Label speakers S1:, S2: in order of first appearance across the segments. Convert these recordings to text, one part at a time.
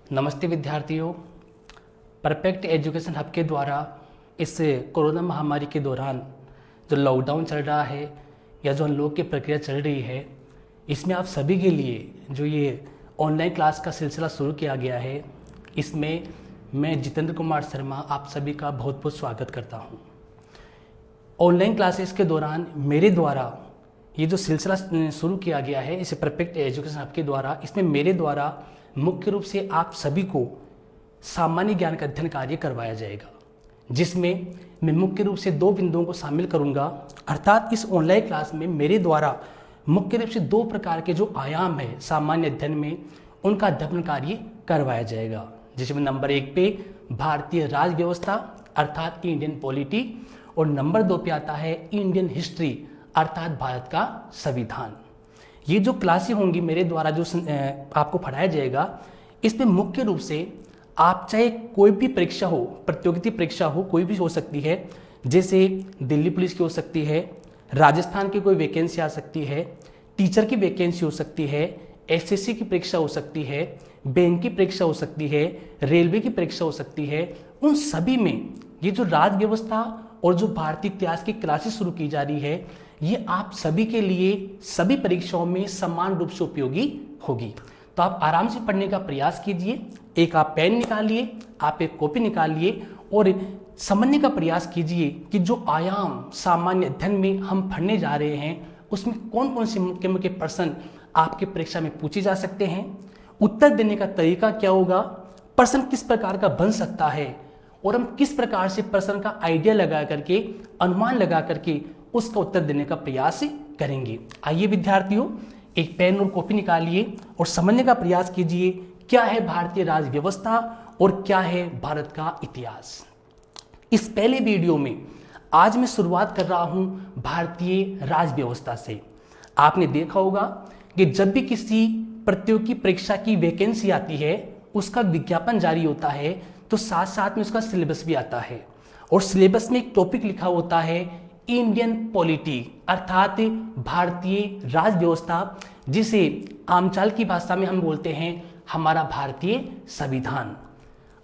S1: नमस्ते विद्यार्थियों। Perfect education hub के द्वारा इस कोरोना महामारी के दौरान जो लॉकडाउन चल रहा है या जो अनलॉक की प्रक्रिया चल रही है, इसमें आप सभी के लिए जो ये ऑनलाइन क्लास का सिलसिला शुरू किया गया है, इसमें मैं जितेंद्र कुमार शर्मा आप सभी का बहुत बहुत स्वागत करता हूँ। ऑनलाइन क्लासेस के दौरान मेरे द्वारा ये जो सिलसिला शुरू किया गया है इसे परफेक्ट एजुकेशन हब के द्वारा, इसमें मेरे द्वारा मुख्य रूप से आप सभी को सामान्य ज्ञान का अध्ययन कार्य करवाया जाएगा, जिसमें मैं मुख्य रूप से 2 बिंदुओं को शामिल करूंगा। अर्थात इस ऑनलाइन क्लास में मेरे द्वारा मुख्य रूप से 2 प्रकार के जो आयाम है सामान्य अध्ययन में, उनका अध्ययन कार्य करवाया जाएगा, जिसमें नंबर 1 पे भारतीय राज व्यवस्था अर्थात इंडियन पॉलिटी, और नंबर 2 पे आता है इंडियन हिस्ट्री अर्थात भारत का संविधान। ये जो क्लासें होंगी मेरे द्वारा जो आपको पढ़ाया जाएगा, इसमें मुख्य रूप से आप चाहे कोई भी परीक्षा हो, प्रतियोगिता परीक्षा हो, कोई भी हो सकती है, जैसे दिल्ली पुलिस की हो सकती है, राजस्थान की कोई वैकेंसी आ सकती है, टीचर की वैकेंसी हो सकती है, एसएससी की परीक्षा हो सकती है, बैंक की परीक्षा हो सकती है, रेलवे की परीक्षा हो सकती है। उन सभी में ये जो राज व्यवस्था और जो भारतीय इतिहास की क्लासेस शुरू की जा रही है, ये आप सभी के लिए सभी परीक्षाओं में समान रूप से उपयोगी होगी। तो आप आराम से पढ़ने का प्रयास कीजिए। एक आप पेन निकालिए, आप एक कॉपी निकालिए और समझने का प्रयास कीजिए कि जो आयाम सामान्य अध्ययन में हम पढ़ने जा रहे हैं, उसमें कौन कौन से मुख्य मुख्य प्रश्न आपके परीक्षा में पूछे जा सकते हैं, उत्तर देने का तरीका क्या होगा, प्रश्न किस प्रकार का बन सकता है और हम किस प्रकार से प्रश्न का आइडिया लगा करके, अनुमान लगा करके उसका उत्तर देने का प्रयास करेंगे। आइए विद्यार्थियों, एक पेन और कॉपी निकालिए और समझने का प्रयास कीजिए क्या है भारतीय राज व्यवस्था और क्या है भारत का इतिहास। इस पहले वीडियो में आज मैं शुरुआत कर रहा हूं भारतीय राज व्यवस्था से। आपने देखा होगा कि जब भी किसी प्रतियोगी परीक्षा की वैकेंसी आती है, उसका विज्ञापन जारी होता है, तो साथ साथ में उसका सिलेबस भी आता है और सिलेबस में एक टॉपिक लिखा होता है इंडियन पॉलिटी अर्थात भारतीय राज व्यवस्था, जिसे आमचाल की भाषा में हम बोलते हैं हमारा भारतीय संविधान।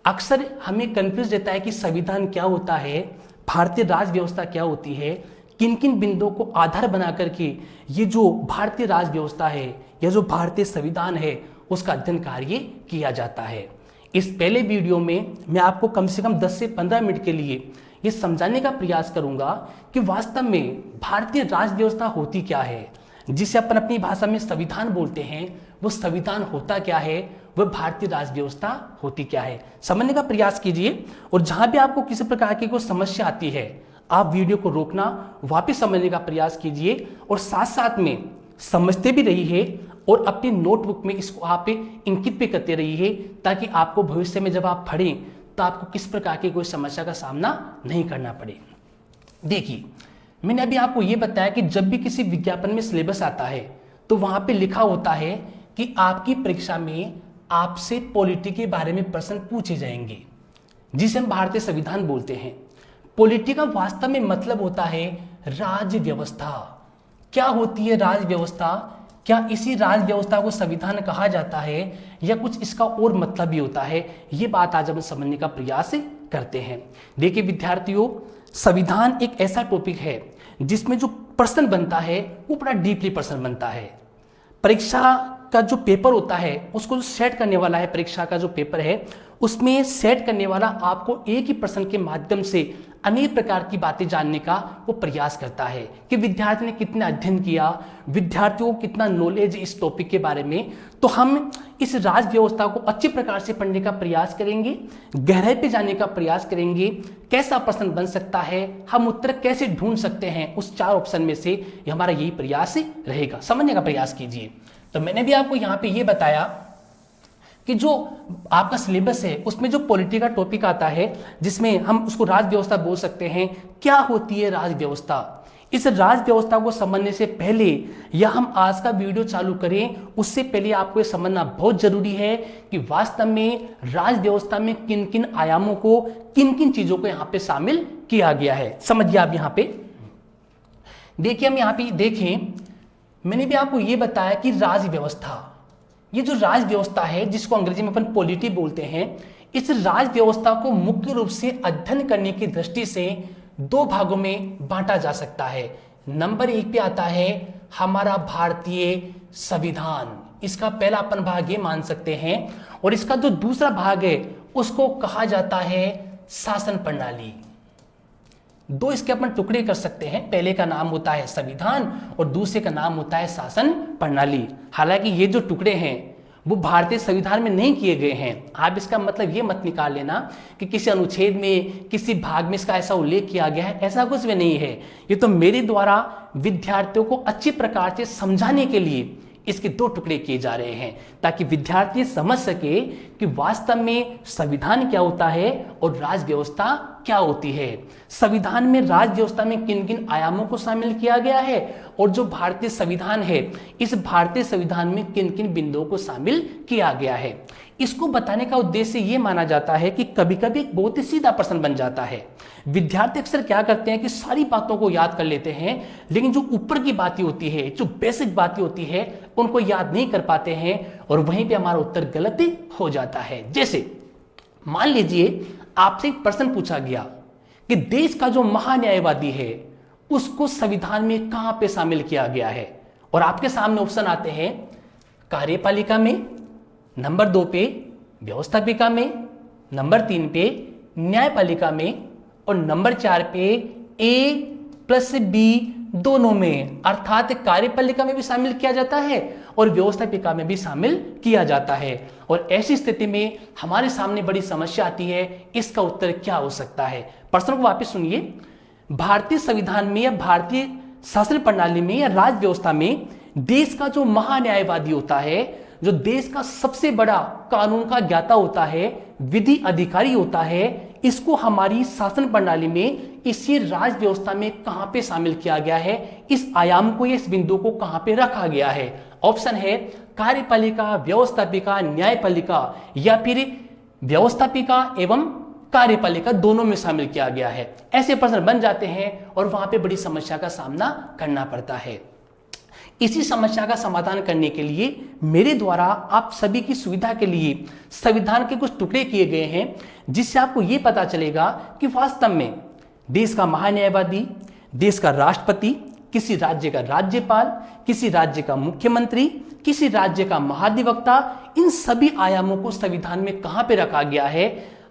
S1: अक्सर हमें कंफ्यूज रहता है कि संविधान क्या होता है, भारतीय राज व्यवस्था क्या होती है, किन किन बिंदुओं को आधार बना करके ये जो भारतीय राज व्यवस्था है या जो भारतीय संविधान है उसका अध्ययन कार्य किया जाता है। इस पहले वीडियो में मैं आपको कम से कम 10 से 15 मिनट के लिए ये समझाने का प्रयास करूंगा कि वास्तव में भारतीय राज व्यवस्था होती क्या है, जिसे अपन अपनी भाषा में संविधान बोलते हैं, वो संविधान होता क्या है, वह भारतीय राज व्यवस्था होती क्या है। समझने का प्रयास कीजिए और जहां भी आपको किसी प्रकार की कोई समस्या आती है, आप वीडियो को रोकना, वापस समझने का प्रयास कीजिए और साथ साथ में समझते भी रहिए और अपनी नोटबुक में इसको आप इंकित भी करते रहिए, ताकि आपको भविष्य में जब आप पढ़ें तो आपको किस प्रकार की कोई समस्या का सामना नहीं करना पड़े। देखिए, मैंने अभी आपको यह बताया कि जब भी किसी विज्ञापन में सिलेबस आता है तो वहां पे लिखा होता है कि आपकी परीक्षा में आपसे पॉलिटी के बारे में प्रश्न पूछे जाएंगे, जिसे हम भारतीय संविधान बोलते हैं। पॉलिटी का वास्तव में मतलब होता है राज व्यवस्था। क्या होती है राज व्यवस्था? क्या इसी राज व्यवस्था को संविधान कहा जाता है या कुछ इसका और मतलब भी होता है? ये बात आज हम समझने का प्रयास करते हैं। देखिए विद्यार्थियों, संविधान एक ऐसा टॉपिक है जिसमें जो प्रश्न बनता है वो बड़ा डीपली प्रश्न बनता है। परीक्षा का जो पेपर होता है उसको जो सेट करने वाला है, परीक्षा का जो पेपर है उसमें सेट करने वाला आपको एक ही प्रश्न के माध्यम से अनेक प्रकार की बातें जानने का वो प्रयास करता है कि विद्यार्थी ने कितना अध्ययन किया, विद्यार्थियों को कितना नॉलेज इस टॉपिक के बारे में। तो हम इस राज व्यवस्था को अच्छे प्रकार से पढ़ने का प्रयास करेंगे, गहराई पे जाने का प्रयास करेंगे, कैसा प्रश्न बन सकता है, हम उत्तर कैसे ढूंढ सकते हैं उस 4 ऑप्शन में से, ये हमारा यही प्रयास रहेगा। समझने का प्रयास कीजिए। तो मैंने भी आपको यहाँ पे ये बताया कि जो आपका सिलेबस है उसमें जो पॉलिटी का टॉपिक आता है, जिसमें हम उसको राज व्यवस्था बोल सकते हैं। क्या होती है राज व्यवस्था? इस राज व्यवस्था को समझने से पहले या हम आज का वीडियो चालू करें उससे पहले आपको ये समझना बहुत जरूरी है कि वास्तव में राज व्यवस्था में किन किन आयामों को, किन किन चीजों को यहाँ पे शामिल किया गया है। समझिए आप यहाँ पे देखिए, हम यहाँ पे देखें, मैंने भी आपको ये बताया कि राज व्यवस्था ये जो राज व्यवस्था है जिसको अंग्रेजी में अपन पॉलिटी बोलते हैं, इस राज व्यवस्था को मुख्य रूप से अध्ययन करने की दृष्टि से दो भागों में बांटा जा सकता है। नंबर 1 पे आता है हमारा भारतीय संविधान, इसका पहला अपन भाग ये मान सकते हैं, और इसका जो दूसरा भाग है उसको कहा जाता है शासन प्रणाली। दो इसके अपन टुकड़े कर सकते हैं, पहले का नाम होता है संविधान और दूसरे का नाम होता है शासन प्रणाली। हालांकि ये जो टुकड़े हैं वो भारतीय संविधान में नहीं किए गए हैं। आप इसका मतलब ये मत निकाल लेना कि किसी अनुच्छेद में किसी भाग में इसका ऐसा उल्लेख किया गया है, ऐसा कुछ भी नहीं है। ये तो मेरे द्वारा विद्यार्थियों को अच्छी प्रकार से समझाने के लिए इसके दो टुकड़े किए जा रहे हैं, ताकि विद्यार्थी समझ सके कि वास्तव में संविधान क्या होता है और राज व्यवस्था क्या होती है। संविधान में राज व्यवस्था में किन किन आयामों को शामिल किया गया है और जो भारतीय संविधान है इस भारतीय संविधान में किन किन बिंदुओं को शामिल किया गया है। इसको बताने का उद्देश्य ये माना जाता है कि कभी कभी एक बहुत ही सीधा प्रश्न बन जाता है। विद्यार्थी अक्सर क्या करते हैं कि सारी बातों को याद कर लेते हैं, लेकिन जो ऊपर की बातें होती है, जो बेसिक बातें होती है, उनको याद नहीं कर पाते हैं और वहीं पे हमारा उत्तर गलत हो जाता है। जैसे मान लीजिए आपसे एक प्रश्न पूछा गया कि देश का जो महान्यायवादी है उसको संविधान में कहां पे शामिल किया गया है, और आपके सामने ऑप्शन आते हैं कार्यपालिका में, नंबर 2 पे व्यवस्थापिका में, नंबर 3 पे न्यायपालिका में और नंबर 4 पे A+B दोनों में, अर्थात कार्यपालिका में भी शामिल किया जाता है और व्यवस्थापिका में भी शामिल किया जाता है। और ऐसी स्थिति में हमारे सामने बड़ी समस्या आती है, इसका उत्तर क्या हो सकता है। प्रश्न को वापस सुनिए। भारतीय संविधान में या भारतीय शासन प्रणाली में या राज व्यवस्था में देश का जो महान्यायवादी होता है, जो देश का सबसे बड़ा कानून का ज्ञाता होता है, विधि अधिकारी होता है, इसको हमारी शासन प्रणाली में इसी राज व्यवस्था में कहां पे शामिल किया गया है, इस आयाम को या इस बिंदु को कहां पे रखा गया है। ऑप्शन है कार्यपालिका, व्यवस्थापिका, न्यायपालिका या फिर व्यवस्थापिका एवं कार्यपालिका दोनों में शामिल किया गया है। ऐसे प्रश्न बन जाते हैं और वहां पे बड़ी समस्या का सामना करना पड़ता है। इसी समस्या का समाधान करने के लिए मेरे द्वारा आप सभी की सुविधा के लिए संविधान के कुछ टुकड़े किए गए हैं, जिससे आपको यह पता चलेगा कि वास्तव में देश का महान्यायवादी, देश का राष्ट्रपति, किसी राज्य का राज्यपाल, किसी राज्य का मुख्यमंत्री, किसी राज्य का महाधिवक्ता, इन सभी आयामों को संविधान में कहां पे रखा गया है,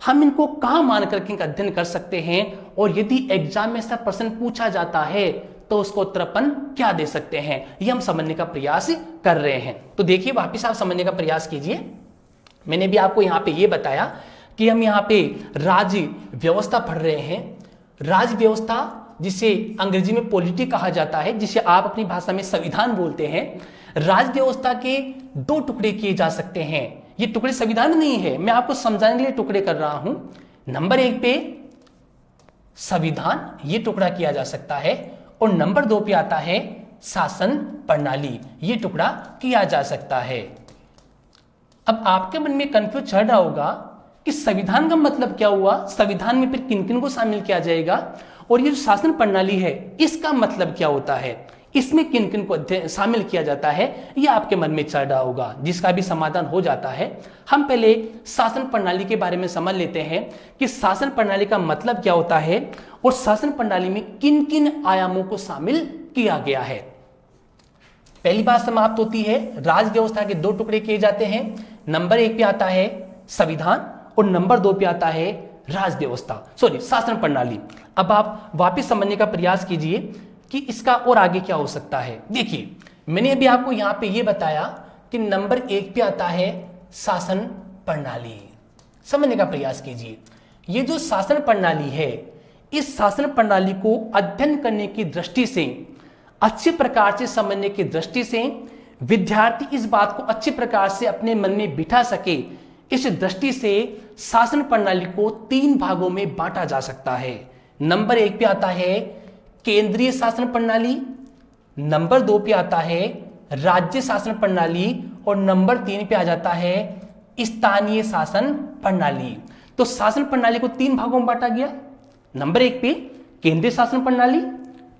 S1: हम इनको कहां मान करके इनका अध्ययन कर सकते हैं, और यदि एग्जाम में ऐसा प्रश्न पूछा जाता है तो उसको उत्तर अपन क्या दे सकते हैं, ये हम समझने का प्रयास कर रहे हैं। तो देखिए वापस आप समझने का प्रयास कीजिए। मैंने भी आपको यहाँ पे ये बताया कि हम यहाँ पे राज्य व्यवस्था पढ़ रहे हैं। राज्य व्यवस्था जिसे अंग्रेजी में पॉलिटी कहा जाता है, जिसे आप अपनी भाषा में संविधान बोलते हैं, राज्य व्यवस्था के दो टुकड़े किए जा सकते हैं। ये टुकड़े संविधान में नहीं है, मैं आपको समझाने के लिए टुकड़े कर रहा हूं। नंबर 1 पे संविधान, ये टुकड़ा किया जा सकता है, और नंबर 2 पे आता है शासन प्रणाली, ये टुकड़ा किया जा सकता है। अब आपके मन में कंफ्यूज चढ़ रहा होगा कि संविधान का मतलब क्या हुआ, संविधान में फिर किन किन को शामिल किया जाएगा, और ये जो शासन प्रणाली है इसका मतलब क्या होता है, इसमें किन किन को शामिल किया जाता है, ये आपके मन में चढ़ रहा होगा, जिसका भी समाधान हो जाता है। हम पहले शासन प्रणाली के बारे में समझ लेते हैं कि शासन प्रणाली का मतलब क्या होता है और शासन प्रणाली में किन किन आयामों को शामिल किया गया है। पहली बात समाप्त होती है, राज व्यवस्था के दो टुकड़े किए जाते हैं। नंबर 1 पे आता है संविधान और नंबर 2 पे आता है राज व्यवस्था, शासन प्रणाली। अब आप वापस समझने का प्रयास कीजिए कि इसका और आगे क्या हो सकता है। देखिए मैंने अभी आपको यहां पे ये बताया कि नंबर 1 पे आता है शासन प्रणाली। समझने का प्रयास कीजिए, ये जो शासन प्रणाली है, इस शासन प्रणाली को अध्ययन करने की दृष्टि से, अच्छे प्रकार से समझने की दृष्टि से, विद्यार्थी इस बात को अच्छे प्रकार से अपने मन में बिठा सके, इस दृष्टि से शासन प्रणाली को 3 भागों में बांटा जा सकता है। नंबर 1 पे आता है केंद्रीय शासन प्रणाली, नंबर 2 पे आता है राज्य शासन प्रणाली और नंबर 3 पे आ जाता है स्थानीय शासन प्रणाली। तो शासन प्रणाली को 3 भागों में बांटा गया। नंबर 1 पे केंद्रीय शासन प्रणाली,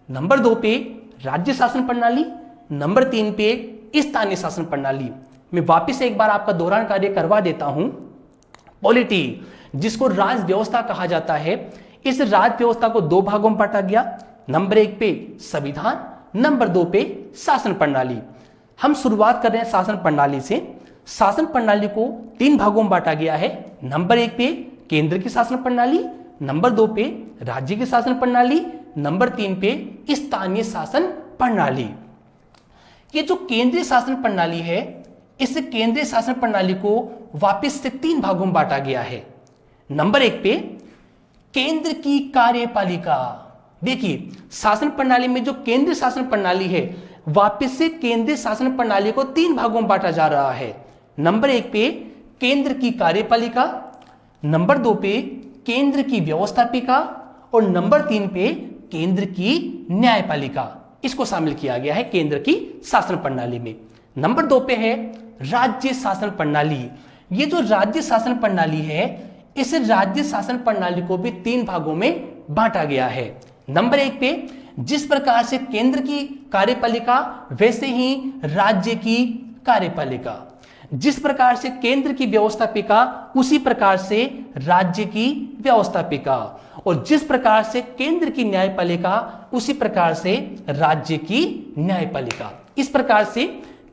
S1: नंबर 2 पे राज्य शासन प्रणाली, नंबर 3 पे स्थानीय शासन प्रणाली। मैं वापस एक बार आपका दोहरान कार्य करवा देता हूं। पॉलिटी, जिसको राज व्यवस्था कहा जाता है, इस राज व्यवस्था को दो भागों में बांटा गया। नंबर 1 पे संविधान, नंबर 2 पे शासन प्रणाली। हम शुरुआत कर रहे हैं शासन प्रणाली से। शासन प्रणाली को 3 भागों में बांटा गया है। नंबर 1 पे केंद्र की शासन प्रणाली, नंबर 2 पे राज्य की शासन प्रणाली, नंबर 3 पे स्थानीय शासन प्रणाली। ये जो केंद्रीय शासन प्रणाली है, इस केंद्रीय शासन प्रणाली को वापस से 3 भागों में बांटा गया है। नंबर 1 पे केंद्र की कार्यपालिका। देखिए, शासन प्रणाली में जो केंद्रीय शासन प्रणाली है, वापस से केंद्रीय शासन प्रणाली को 3 भागों में बांटा जा रहा है। नंबर 1 पे केंद्र की कार्यपालिका, नंबर 2 पे केंद्र की व्यवस्थापिका और नंबर 3 पे केंद्र की न्यायपालिका। इसको शामिल किया गया है केंद्र की शासन प्रणाली में। नंबर 2 पे है राज्य शासन प्रणाली। ये जो राज्य शासन प्रणाली है, इस राज्य शासन प्रणाली को भी 3 भागों में बांटा गया है। नंबर 1 पे जिस प्रकार से केंद्र की कार्यपालिका, वैसे ही राज्य की कार्यपालिका। जिस प्रकार से केंद्र की व्यवस्थापिका, उसी प्रकार से राज्य की व्यवस्थापिका। और जिस प्रकार से केंद्र की न्यायपालिका, उसी प्रकार से राज्य की न्यायपालिका। इस प्रकार से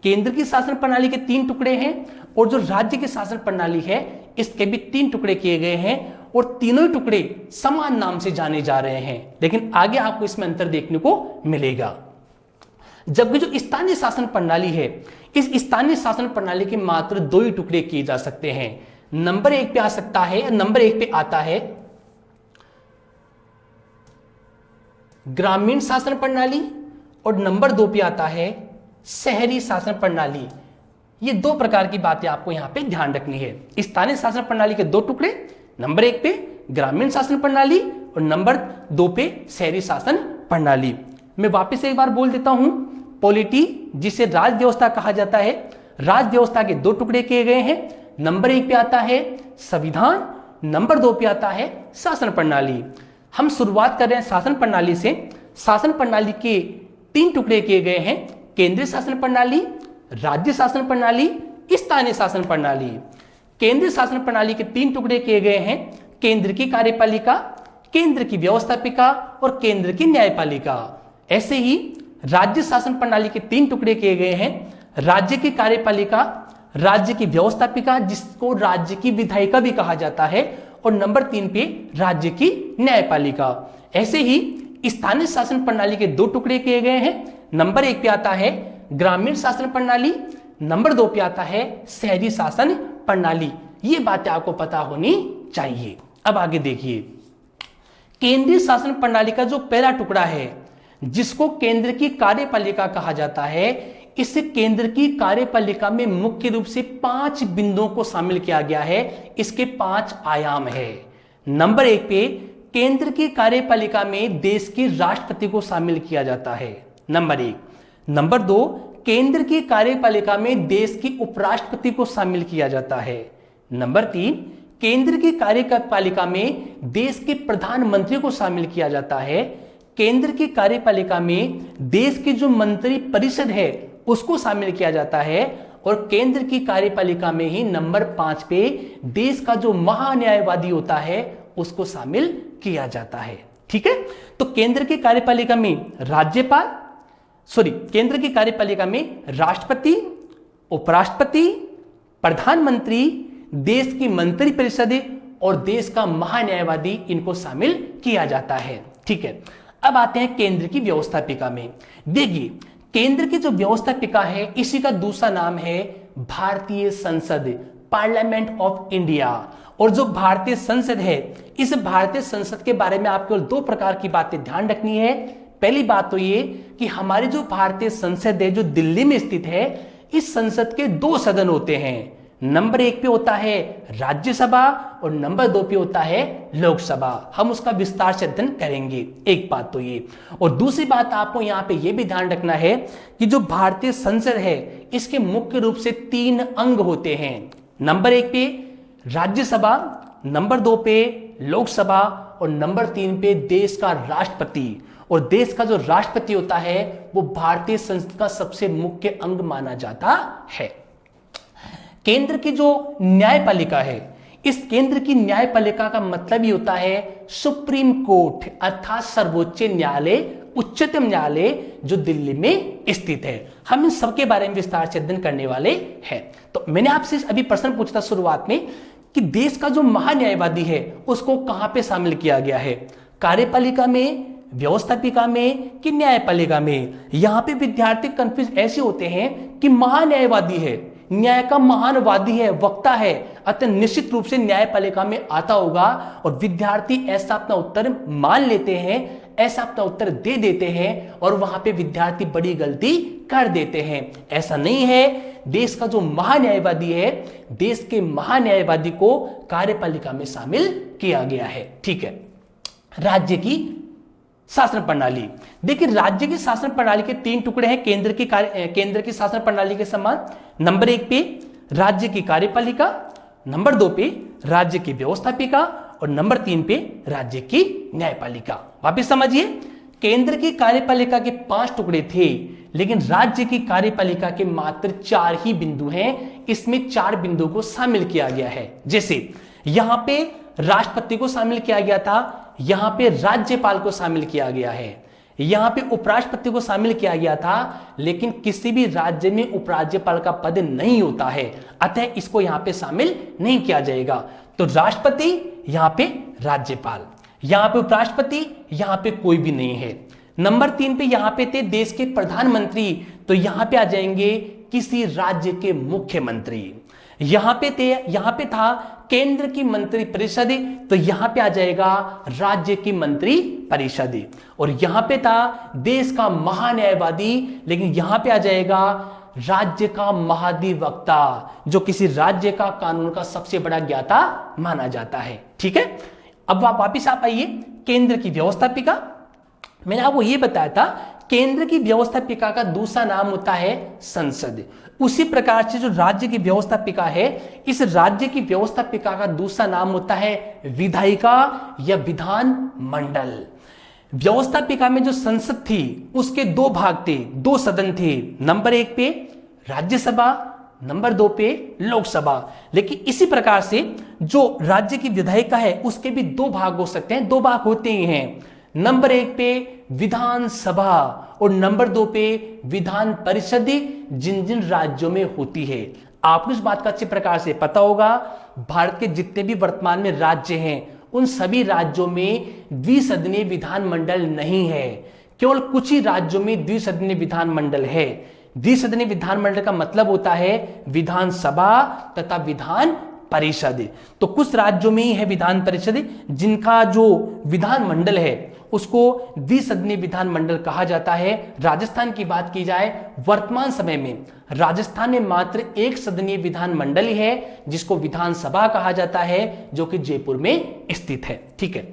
S1: केंद्र की शासन प्रणाली के 3 टुकड़े हैं और जो राज्य की शासन प्रणाली है, इसके भी 3 टुकड़े किए गए हैं और तीनों टुकड़े समान नाम से जाने जा रहे हैं। लेकिन आगे आपको इसमें अंतर देखने को मिलेगा। जबकि जो स्थानीय शासन प्रणाली है, इस स्थानीय शासन प्रणाली के मात्र 2 ही टुकड़े किए जा सकते हैं। नंबर 1 पे आ सकता है, नंबर 1 पे आता है ग्रामीण शासन प्रणाली और नंबर 2 पे आता है शहरी शासन प्रणाली। ये 2 प्रकार की बातें आपको यहां पे ध्यान रखनी है। स्थानीय शासन प्रणाली के 2 टुकड़े, नंबर 1 पे ग्रामीण शासन प्रणाली और नंबर 2 पे शहरी शासन प्रणाली। मैं वापस एक बार बोल देता हूं। पॉलिटी, जिसे राज व्यवस्था कहा जाता है, राज व्यवस्था के 2 टुकड़े किए गए हैं। नंबर 1 पे आता है संविधान, नंबर 2 पे आता है शासन प्रणाली। हम शुरुआत कर रहे हैं शासन प्रणाली से। शासन प्रणाली के 3 टुकड़े किए गए हैं, केंद्रीय शासन प्रणाली, राज्य शासन प्रणाली, स्थानीय शासन प्रणाली। केंद्रीय शासन प्रणाली के 3 टुकड़े किए गए हैं, केंद्र की कार्यपालिका, केंद्र की व्यवस्थापिका और केंद्र की न्यायपालिका। ऐसे ही राज्य शासन प्रणाली के 3 टुकड़े किए गए हैं, राज्य की कार्यपालिका, राज्य की व्यवस्थापिका, जिसको राज्य की विधायिका भी कहा जाता है, और नंबर 3 पे राज्य की न्यायपालिका। ऐसे ही स्थानीय शासन प्रणाली के 2 टुकड़े किए गए हैं। नंबर 1 पे आता है ग्रामीण शासन प्रणाली, नंबर 2 पे आता है शहरी शासन प्रणाली। ये बातें आपको पता होनी चाहिए। अब आगे देखिए, केंद्रीय शासन प्रणाली का जो पहला टुकड़ा है, जिसको केंद्र की कार्यपालिका कहा जाता है, इस केंद्र की कार्यपालिका में मुख्य रूप से 5 बिंदुओं को शामिल किया गया है। इसके 5 आयाम है। नंबर 1 पे केंद्र की कार्यपालिका में देश के राष्ट्रपति को शामिल किया जाता है, नंबर 1। नंबर 2, केंद्र की कार्यपालिका में देश की उपराष्ट्रपति को शामिल किया जाता है। नंबर 3, केंद्र की कार्यपालिका में देश के प्रधानमंत्री को शामिल किया जाता है। केंद्र की कार्यपालिका में देश की जो मंत्री परिषद है, उसको शामिल किया जाता है। और केंद्र की कार्यपालिका में ही नंबर 5 पे देश का जो महान्यायवादी होता है, उसको शामिल किया जाता है। ठीक है, तो केंद्र की कार्यपालिका में केंद्र की कार्यपालिका में राष्ट्रपति, उपराष्ट्रपति, प्रधानमंत्री, देश की मंत्री परिषद और देश का महान्यायवादी, इनको शामिल किया जाता है। ठीक है, अब आते हैं केंद्र की व्यवस्थापिका में। देखिए, केंद्र की जो व्यवस्थापिका है, इसी का दूसरा नाम है भारतीय संसद, पार्लियामेंट ऑफ इंडिया। और जो भारतीय संसद है, इस भारतीय संसद के बारे में आपको 2 प्रकार की बातें ध्यान रखनी है। पहली बात तो ये कि हमारी जो भारतीय संसद है, जो दिल्ली में स्थित है, इस संसद के 2 सदन होते हैं। नंबर 1 पे होता है राज्यसभा और नंबर 2 पे होता है लोकसभा। हम उसका विस्तार से अध्ययन करेंगे। एक बात तो ये, और दूसरी बात आपको यहाँ पे ये भी ध्यान रखना है कि जो भारतीय संसद है, इसके मुख्य रूप से 3 अंग होते हैं। नंबर 1 पे राज्यसभा, नंबर 2 पे लोकसभा और नंबर 3 पे देश का राष्ट्रपति। और देश का जो राष्ट्रपति होता है, वो भारतीय संसद का सबसे मुख्य अंग माना जाता है। केंद्र की जो न्यायपालिका है, इस केंद्र की न्यायपालिका का मतलब ही होता है सुप्रीम कोर्ट, अर्थात सर्वोच्च न्यायालय, उच्चतम न्यायालय जो दिल्ली में स्थित है। हम इन सबके बारे में विस्तार से अध्ययन करने वाले हैं। तो मैंने आपसे अभी प्रश्न पूछा था शुरुआत में कि देश का जो महान्यायवादी है उसको कहां पे शामिल किया गया है, कार्यपालिका में, व्यवस्थापिका में कि न्यायपालिका में। यहां पे विद्यार्थी कंफ्यूज ऐसे होते हैं कि महान्यायवादी है, न्याय का महान वादी है, वक्ता है, अतः निश्चित रूप से न्यायपालिका में आता होगा, और विद्यार्थी ऐसा अपना उत्तर मान लेते हैं, ऐसा अपना उत्तर दे देते हैं, और वहां पे विद्यार्थी बड़ी गलती कर देते हैं। ऐसा नहीं है। देश का जो महान्यायवादी है, देश के महान्यायवादी को कार्यपालिका में शामिल किया गया है। ठीक है। राज्य की शासन प्रणाली, देखिए राज्य की शासन प्रणाली के 3 टुकड़े हैं केंद्र की शासन प्रणाली के समान। नंबर 1 पे राज्य की कार्यपालिका, नंबर 2 पे राज्य की व्यवस्थापिका, और नंबर 3 पे राज्य की न्यायपालिका। वापिस समझिए, केंद्र की कार्यपालिका के 5 टुकड़े थे, लेकिन राज्य की कार्यपालिका के मात्र 4 ही बिंदु हैं। इसमें 4 बिंदुओं को शामिल किया गया है। जैसे यहां पे राष्ट्रपति को शामिल किया गया था, यहां पे राज्यपाल को शामिल किया गया है, यहां पे उपराष्ट्रपति को शामिल किया गया था, लेकिन किसी भी राज्य में उपराज्यपाल का पद नहीं होता है, अतः इसको यहां पे शामिल नहीं किया जाएगा। तो राष्ट्रपति, यहां पे राज्यपाल, यहां पे उपराष्ट्रपति, यहां पे कोई भी नहीं है। नंबर 3 पे यहां पे थे देश के प्रधानमंत्री, तो यहां पे आ जाएंगे किसी राज्य के मुख्यमंत्री। यहां पे था केंद्र की मंत्री परिषद, तो यहां पे आ जाएगा राज्य की मंत्री परिषद। और यहां पे था देश का महान्यायवादी, लेकिन यहां पे आ जाएगा राज्य का महाधिवक्ता, जो किसी राज्य का कानून का सबसे बड़ा ज्ञाता माना जाता है। ठीक है। अब वापिस आप आइए केंद्र की व्यवस्थापिका। मैंने आपको यह बताया था केंद्र की व्यवस्थापिका का दूसरा नाम होता है संसद। उसी प्रकार से जो राज्य की व्यवस्थापिका है, इस राज्य की व्यवस्थापिका का दूसरा नाम होता है विधायिका या विधान मंडल। व्यवस्थापिका में जो संसद थी उसके 2 भाग थे, 2 सदन थे। नंबर 1 पे राज्यसभा, नंबर 2 पे लोकसभा। लेकिन इसी प्रकार से जो राज्य की विधायिका है उसके भी 2 भाग हो सकते हैं, 2 भाग होते ही हैं। नंबर 1 पे विधानसभा और नंबर 2 पे विधान परिषद, जिन जिन राज्यों में होती है। आपको इस बात का अच्छे प्रकार से पता होगा, भारत के जितने भी वर्तमान में राज्य हैं उन सभी राज्यों में द्विसदनीय विधानमंडल नहीं है। केवल कुछ ही राज्यों में द्विसदनीय विधानमंडल है। द्विसदनीय विधानमंडल का मतलब होता है विधानसभा तथा विधान परिषद। तो कुछ राज्यों में ही है विधान परिषद, जिनका जो विधानमंडल है उसको द्विसदनीय विधानमंडल कहा जाता है। राजस्थान की बात की जाए, वर्तमान समय में राजस्थान में मात्र 1 सदनीय विधानमंडल ही है, जिसको विधानसभा कहा जाता है, जो कि जयपुर में स्थित है। ठीक है।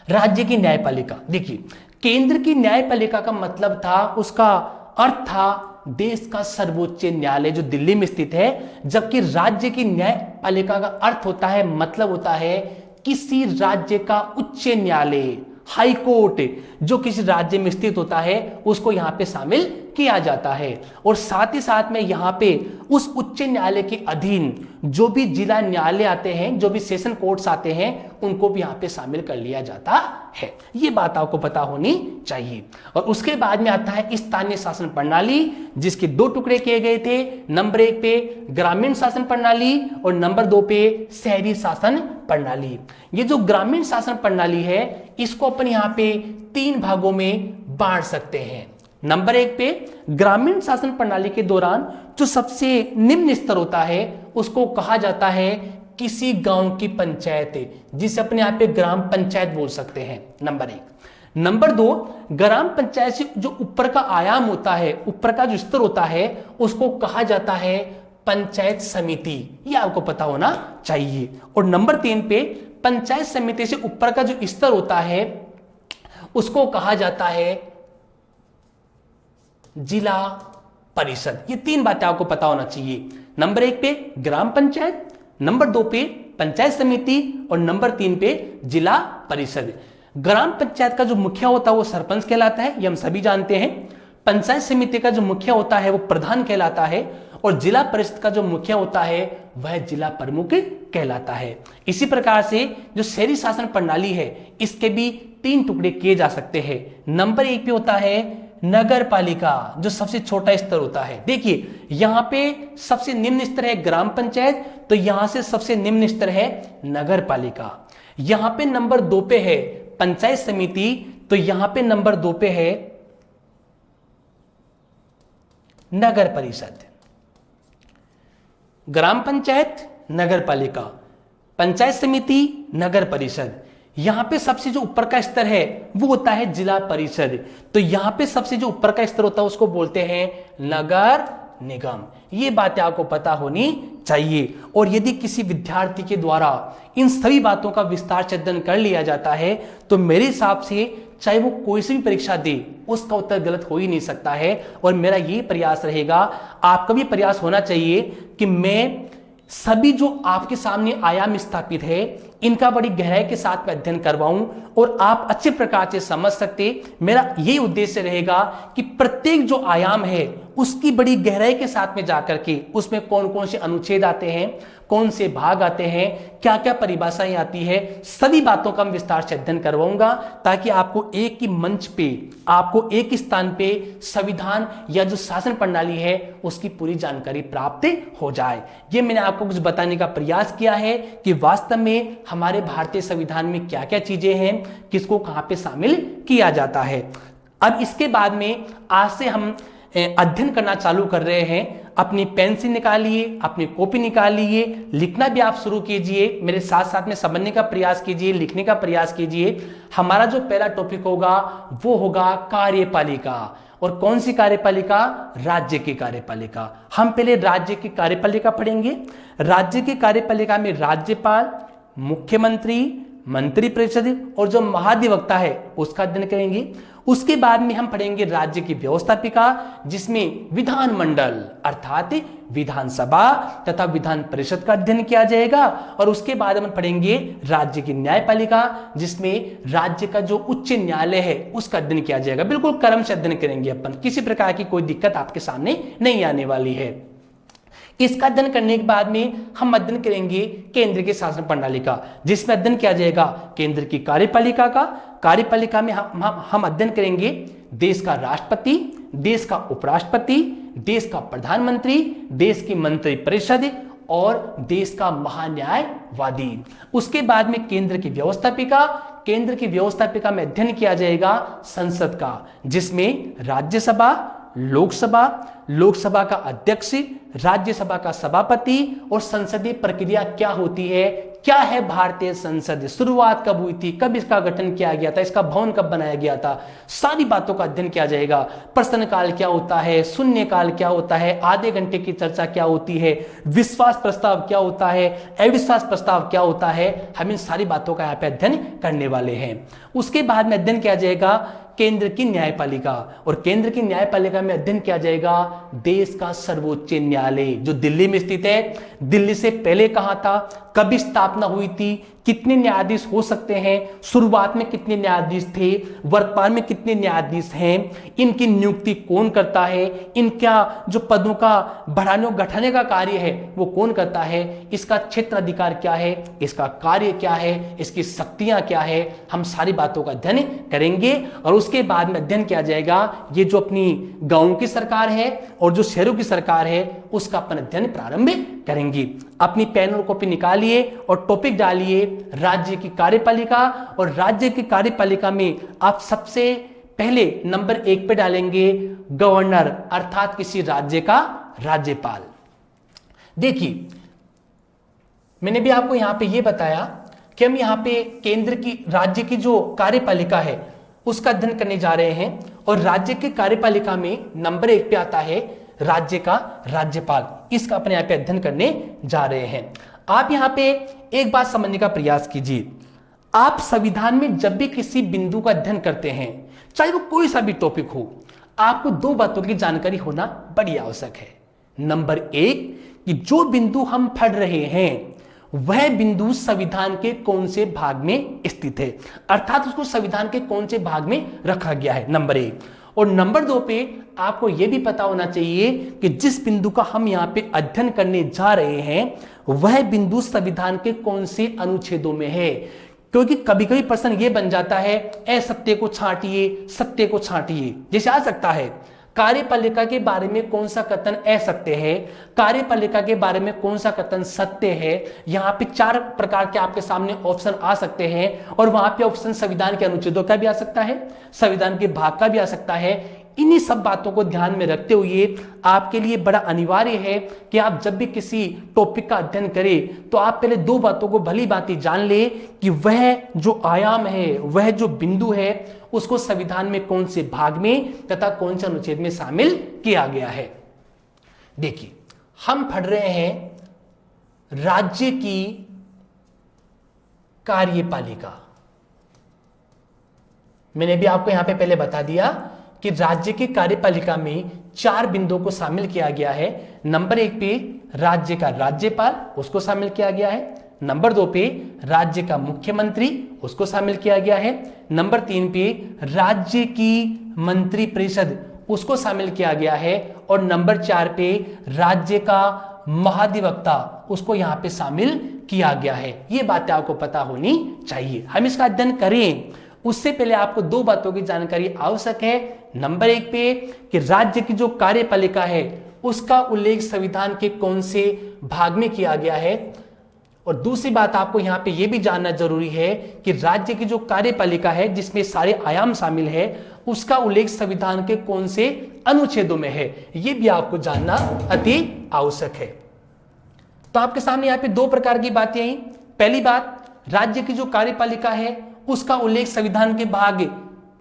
S1: राज्य की न्यायपालिका, देखिए केंद्र की न्यायपालिका का मतलब था, उसका अर्थ था देश का सर्वोच्च न्यायालय जो दिल्ली में स्थित है, जबकि राज्य की न्यायपालिका का अर्थ होता है, मतलब होता है किसी राज्य का उच्च न्यायालय, हाई कोर्ट जो किसी राज्य में स्थित होता है उसको यहां पे शामिल किया जाता है। और साथ ही साथ में यहां पे उस उच्च न्यायालय के अधीन जो भी जिला न्यायालय आते हैं, जो भी सेशन कोर्ट्स आते हैं, उनको भी यहां पे शामिल कर लिया जाता है। ये बात आपको पता होनी चाहिए। और उसके बाद में आता है स्थानीय शासन प्रणाली, जिसके 2 टुकड़े किए गए थे। नंबर 1 पे ग्रामीण शासन प्रणाली और नंबर 2 पे शहरी शासन प्रणाली। ये जो ग्रामीण शासन प्रणाली है इसको अपन यहां पे 3 भागों में बांट सकते हैं। नंबर 1 पे ग्रामीण शासन प्रणाली के दौरान जो सबसे निम्न स्तर होता है उसको कहा जाता है किसी गांव की पंचायत, जिसे अपने यहाँ पे ग्राम पंचायत बोल सकते हैं। नंबर 1। नंबर 2, ग्राम पंचायत से जो ऊपर का आयाम होता है, ऊपर का जो स्तर होता है, उसको कहा जाता है पंचायत समिति। ये आपको पता होना चाहिए। और नंबर 3 पे पंचायत समिति से ऊपर का जो स्तर होता है उसको कहा जाता है जिला परिषद। ये 3 बातें आपको पता होना चाहिए। नंबर 1 पे ग्राम पंचायत, नंबर 2 पे पंचायत समिति और नंबर 3 पे जिला परिषद। ग्राम पंचायत का जो मुखिया होता है वो सरपंच कहलाता है, ये हम सभी जानते हैं। पंचायत समिति का जो मुखिया होता है वो प्रधान कहलाता है और जिला परिषद का जो मुखिया होता है वह जिला प्रमुख कहलाता है। इसी प्रकार से जो शहरी शासन प्रणाली है इसके भी 3 टुकड़े किए जा सकते हैं। नंबर 1 पे होता है नगर पालिका, जो सबसे छोटा स्तर होता है। देखिए यहां पे सबसे निम्न स्तर है ग्राम पंचायत, तो यहां से सबसे निम्न स्तर है नगर पालिका। यहां पे नंबर 2 पे है पंचायत समिति, तो यहां पे नंबर 2 पे है नगर परिषद। ग्राम पंचायत, नगर पालिका, पंचायत समिति, नगर परिषद। यहां पे सबसे जो ऊपर का स्तर है वो होता है जिला परिषद, तो यहां पे सबसे जो ऊपर का स्तर होता है उसको बोलते हैं नगर निगम। ये बातें आपको पता होनी चाहिए। और यदि किसी विद्यार्थी के द्वारा इन सभी बातों का विस्तार से अध्ययन कर लिया जाता है तो मेरे हिसाब से चाहे वो कोई सी भी परीक्षा दे उसका उत्तर गलत हो ही नहीं सकता है। और मेरा ये प्रयास रहेगा, आपका भी प्रयास होना चाहिए कि मैं सभी जो आपके सामने आयाम स्थापित है इनका बड़ी गहराई के साथ में अध्ययन करवाऊं और आप अच्छे प्रकार से समझ सकते। मेरा यही उद्देश्य रहेगा कि प्रत्येक जो आयाम है उसकी बड़ी गहराई के साथ में जाकर के उसमें कौन कौन से अनुच्छेद आते हैं, कौन से भाग आते हैं, क्या क्या परिभाषाएं आती है, सभी बातों का मैं विस्तार से अध्ययन करवाऊंगा ताकि आपको एक ही मंच पे, आपको एक ही स्थान पे संविधान या जो शासन प्रणाली है उसकी पूरी जानकारी प्राप्त हो जाए। ये मैंने आपको कुछ बताने का प्रयास किया है कि वास्तव में हमारे भारतीय संविधान में क्या क्या चीजें हैं, किसको कहां पे शामिल किया जाता है। अब इसके बाद में आज से हम अध्ययन करना चालू कर रहे हैं। अपनी पेंसिल निकालिए, अपनी कॉपी निकालिए, लिखना भी आप शुरू कीजिए, मेरे साथ साथ में समझने का प्रयास कीजिए, लिखने का प्रयास कीजिए। हमारा जो पहला टॉपिक होगा वो होगा कार्यपालिका। और कौन सी कार्यपालिका? राज्य की कार्यपालिका। हम पहले राज्य की कार्यपालिका पढ़ेंगे। राज्य की कार्यपालिका में राज्यपाल, मुख्यमंत्री, मंत्रिपरिषद और जो महाधिवक्ता है उसका अध्ययन करेंगे। उसके बाद में हम पढ़ेंगे राज्य की व्यवस्थापिका, जिसमें विधानमंडल अर्थात विधानसभा तथा विधान परिषद का अध्ययन किया जाएगा। और उसके बाद हम पढ़ेंगे राज्य की न्यायपालिका, जिसमें राज्य का जो उच्च न्यायालय है उसका अध्ययन किया जाएगा। बिल्कुल क्रम से अध्ययन करेंगे अपन, किसी प्रकार की कोई दिक्कत आपके सामने नहीं आने वाली है। इसका अध्ययन करने के बाद में हम अध्ययन करेंगे केंद्र की शासन प्रणाली का, जिसमें अध्ययन किया जाएगा केंद्र की कार्यपालिका का। कार्यपालिका में हम अध्ययन करेंगे देश का राष्ट्रपति, देश का उपराष्ट्रपति, देश का प्रधानमंत्री, देश की मंत्रिपरिषद और देश का महान्यायवादी। उसके बाद में केंद्र की व्यवस्थापिका, केंद्र की व्यवस्थापिका में अध्ययन किया जाएगा संसद का, जिसमें राज्यसभा, लोकसभा, लोकसभा का अध्यक्ष, राज्यसभा का सभापति और संसदीय प्रक्रिया क्या होती है, क्या है भारतीय संसद, शुरुआत कब हुई थी, कब इसका गठन किया गया था, इसका भवन कब बनाया गया था, सारी बातों का अध्ययन किया जाएगा। प्रश्नकाल क्या होता है, शून्यकाल क्या होता है, आधे घंटे की चर्चा क्या होती है, विश्वास प्रस्ताव क्या होता है, अविश्वास प्रस्ताव क्या होता है, हम इन सारी बातों का यहाँ पे अध्ययन करने वाले हैं। उसके बाद में अध्ययन किया जाएगा केंद्र की न्यायपालिका, और केंद्र की न्यायपालिका में अध्ययन किया जाएगा देश का सर्वोच्च न्यायालय जो दिल्ली में स्थित है। दिल्ली से पहले कहां था, कब स्थापना हुई थी, कितने न्यायाधीश हो सकते हैं, शुरुआत में कितने न्यायाधीश थे, वर्तमान में कितने न्यायाधीश हैं, इनकी नियुक्ति कौन करता है, इनका जो पदों का बढ़ाने और घटाने का कार्य है वो कौन करता है, इसका क्षेत्र अधिकार क्या है, इसका कार्य क्या है, इसकी शक्तियां क्या है, हम सारी बातों का अध्ययन करेंगे। और उसके बाद में अध्ययन किया जाएगा ये जो अपनी गांव की सरकार है और जो शहरों की सरकार है उसका अपन अध्ययन प्रारंभ करेंगे। अपनी पेन और कॉपी निकालिए और टॉपिक डालिए राज्य की कार्यपालिका। और राज्य की कार्यपालिका में आप सबसे पहले नंबर 1 पे डालेंगे गवर्नर अर्थात किसी राज्य का राज्यपाल। देखिए मैंने भी आपको यहां पे ये बताया कि हम यहां पे केंद्र की राज्य की जो कार्यपालिका है उसका अध्ययन करने जा रहे हैं। और राज्य की कार्यपालिका में नंबर 1 पे आता है राज्य का राज्यपाल, इसका अपने यहाँ पे अध्ययन करने जा रहे हैं। आप यहाँ पे एक बात समझने का प्रयास कीजिए, आप संविधान में जब भी किसी बिंदु का अध्ययन करते हैं, चाहे वो कोई सा भी टॉपिक हो, आपको 2 बातों की जानकारी होना बड़ी आवश्यक है। नंबर 1 कि जो बिंदु हम पढ़ रहे हैं वह बिंदु संविधान के कौन से भाग में स्थित है, अर्थात उसको संविधान के कौन से भाग में रखा गया है, नंबर 1। और नंबर 2 पे आपको यह भी पता होना चाहिए कि जिस बिंदु का हम यहां पे अध्ययन करने जा रहे हैं वह बिंदु संविधान के कौन से अनुच्छेदों में है। क्योंकि कभी कभी प्रश्न यह बन जाता है असत्य को छांटिए, सत्य को छांटिए। जैसे आ सकता है कार्यपालिका के बारे में कौन सा कथन असत्य है, कार्यपालिका के बारे में कौन सा कथन सत्य है। यहां पे 4 प्रकार के आपके सामने ऑप्शन आ सकते हैं और वहां पे ऑप्शन संविधान के अनुच्छेदों का भी आ सकता है, संविधान के भाग का भी आ सकता है। इन्हीं सब बातों को ध्यान में रखते हुए आपके लिए बड़ा अनिवार्य है कि आप जब भी किसी टॉपिक का अध्ययन करें तो आप पहले 2 बातों को भली भांति जान ले कि वह जो आयाम है, वह जो बिंदु है, उसको संविधान में कौन से भाग में तथा कौन से अनुच्छेद में शामिल किया गया है। देखिए, हम पढ़ रहे हैं राज्य की कार्यपालिका। मैंने भी आपको यहां पे पहले बता दिया कि राज्य की कार्यपालिका में 4 बिंदुओं को शामिल किया गया है। नंबर 1 पे राज्य का राज्यपाल, उसको शामिल किया गया है। नंबर 2 पे राज्य का मुख्यमंत्री, उसको शामिल किया गया है। नंबर 3 पे राज्य की मंत्री परिषद, उसको शामिल किया गया है। और नंबर 4 पे राज्य का महाधिवक्ता, उसको यहां पे शामिल किया गया है। ये बातें आपको पता होनी चाहिए। हम इसका अध्ययन करें उससे पहले आपको 2 बातों की जानकारी आवश्यक है। नंबर 1 पे कि राज्य की जो कार्यपालिका है उसका उल्लेख संविधान के कौन से भाग में किया गया है। और दूसरी बात आपको यहां पे यह भी जानना जरूरी है कि राज्य की जो कार्यपालिका है जिसमें सारे आयाम शामिल है उसका उल्लेख संविधान के कौन से अनुच्छेदों में है, यह भी आपको जानना अति आवश्यक है। तो आपके सामने यहां पे 2 प्रकार की बातें आई। पहली बात, राज्य की जो कार्यपालिका है उसका उल्लेख संविधान के भाग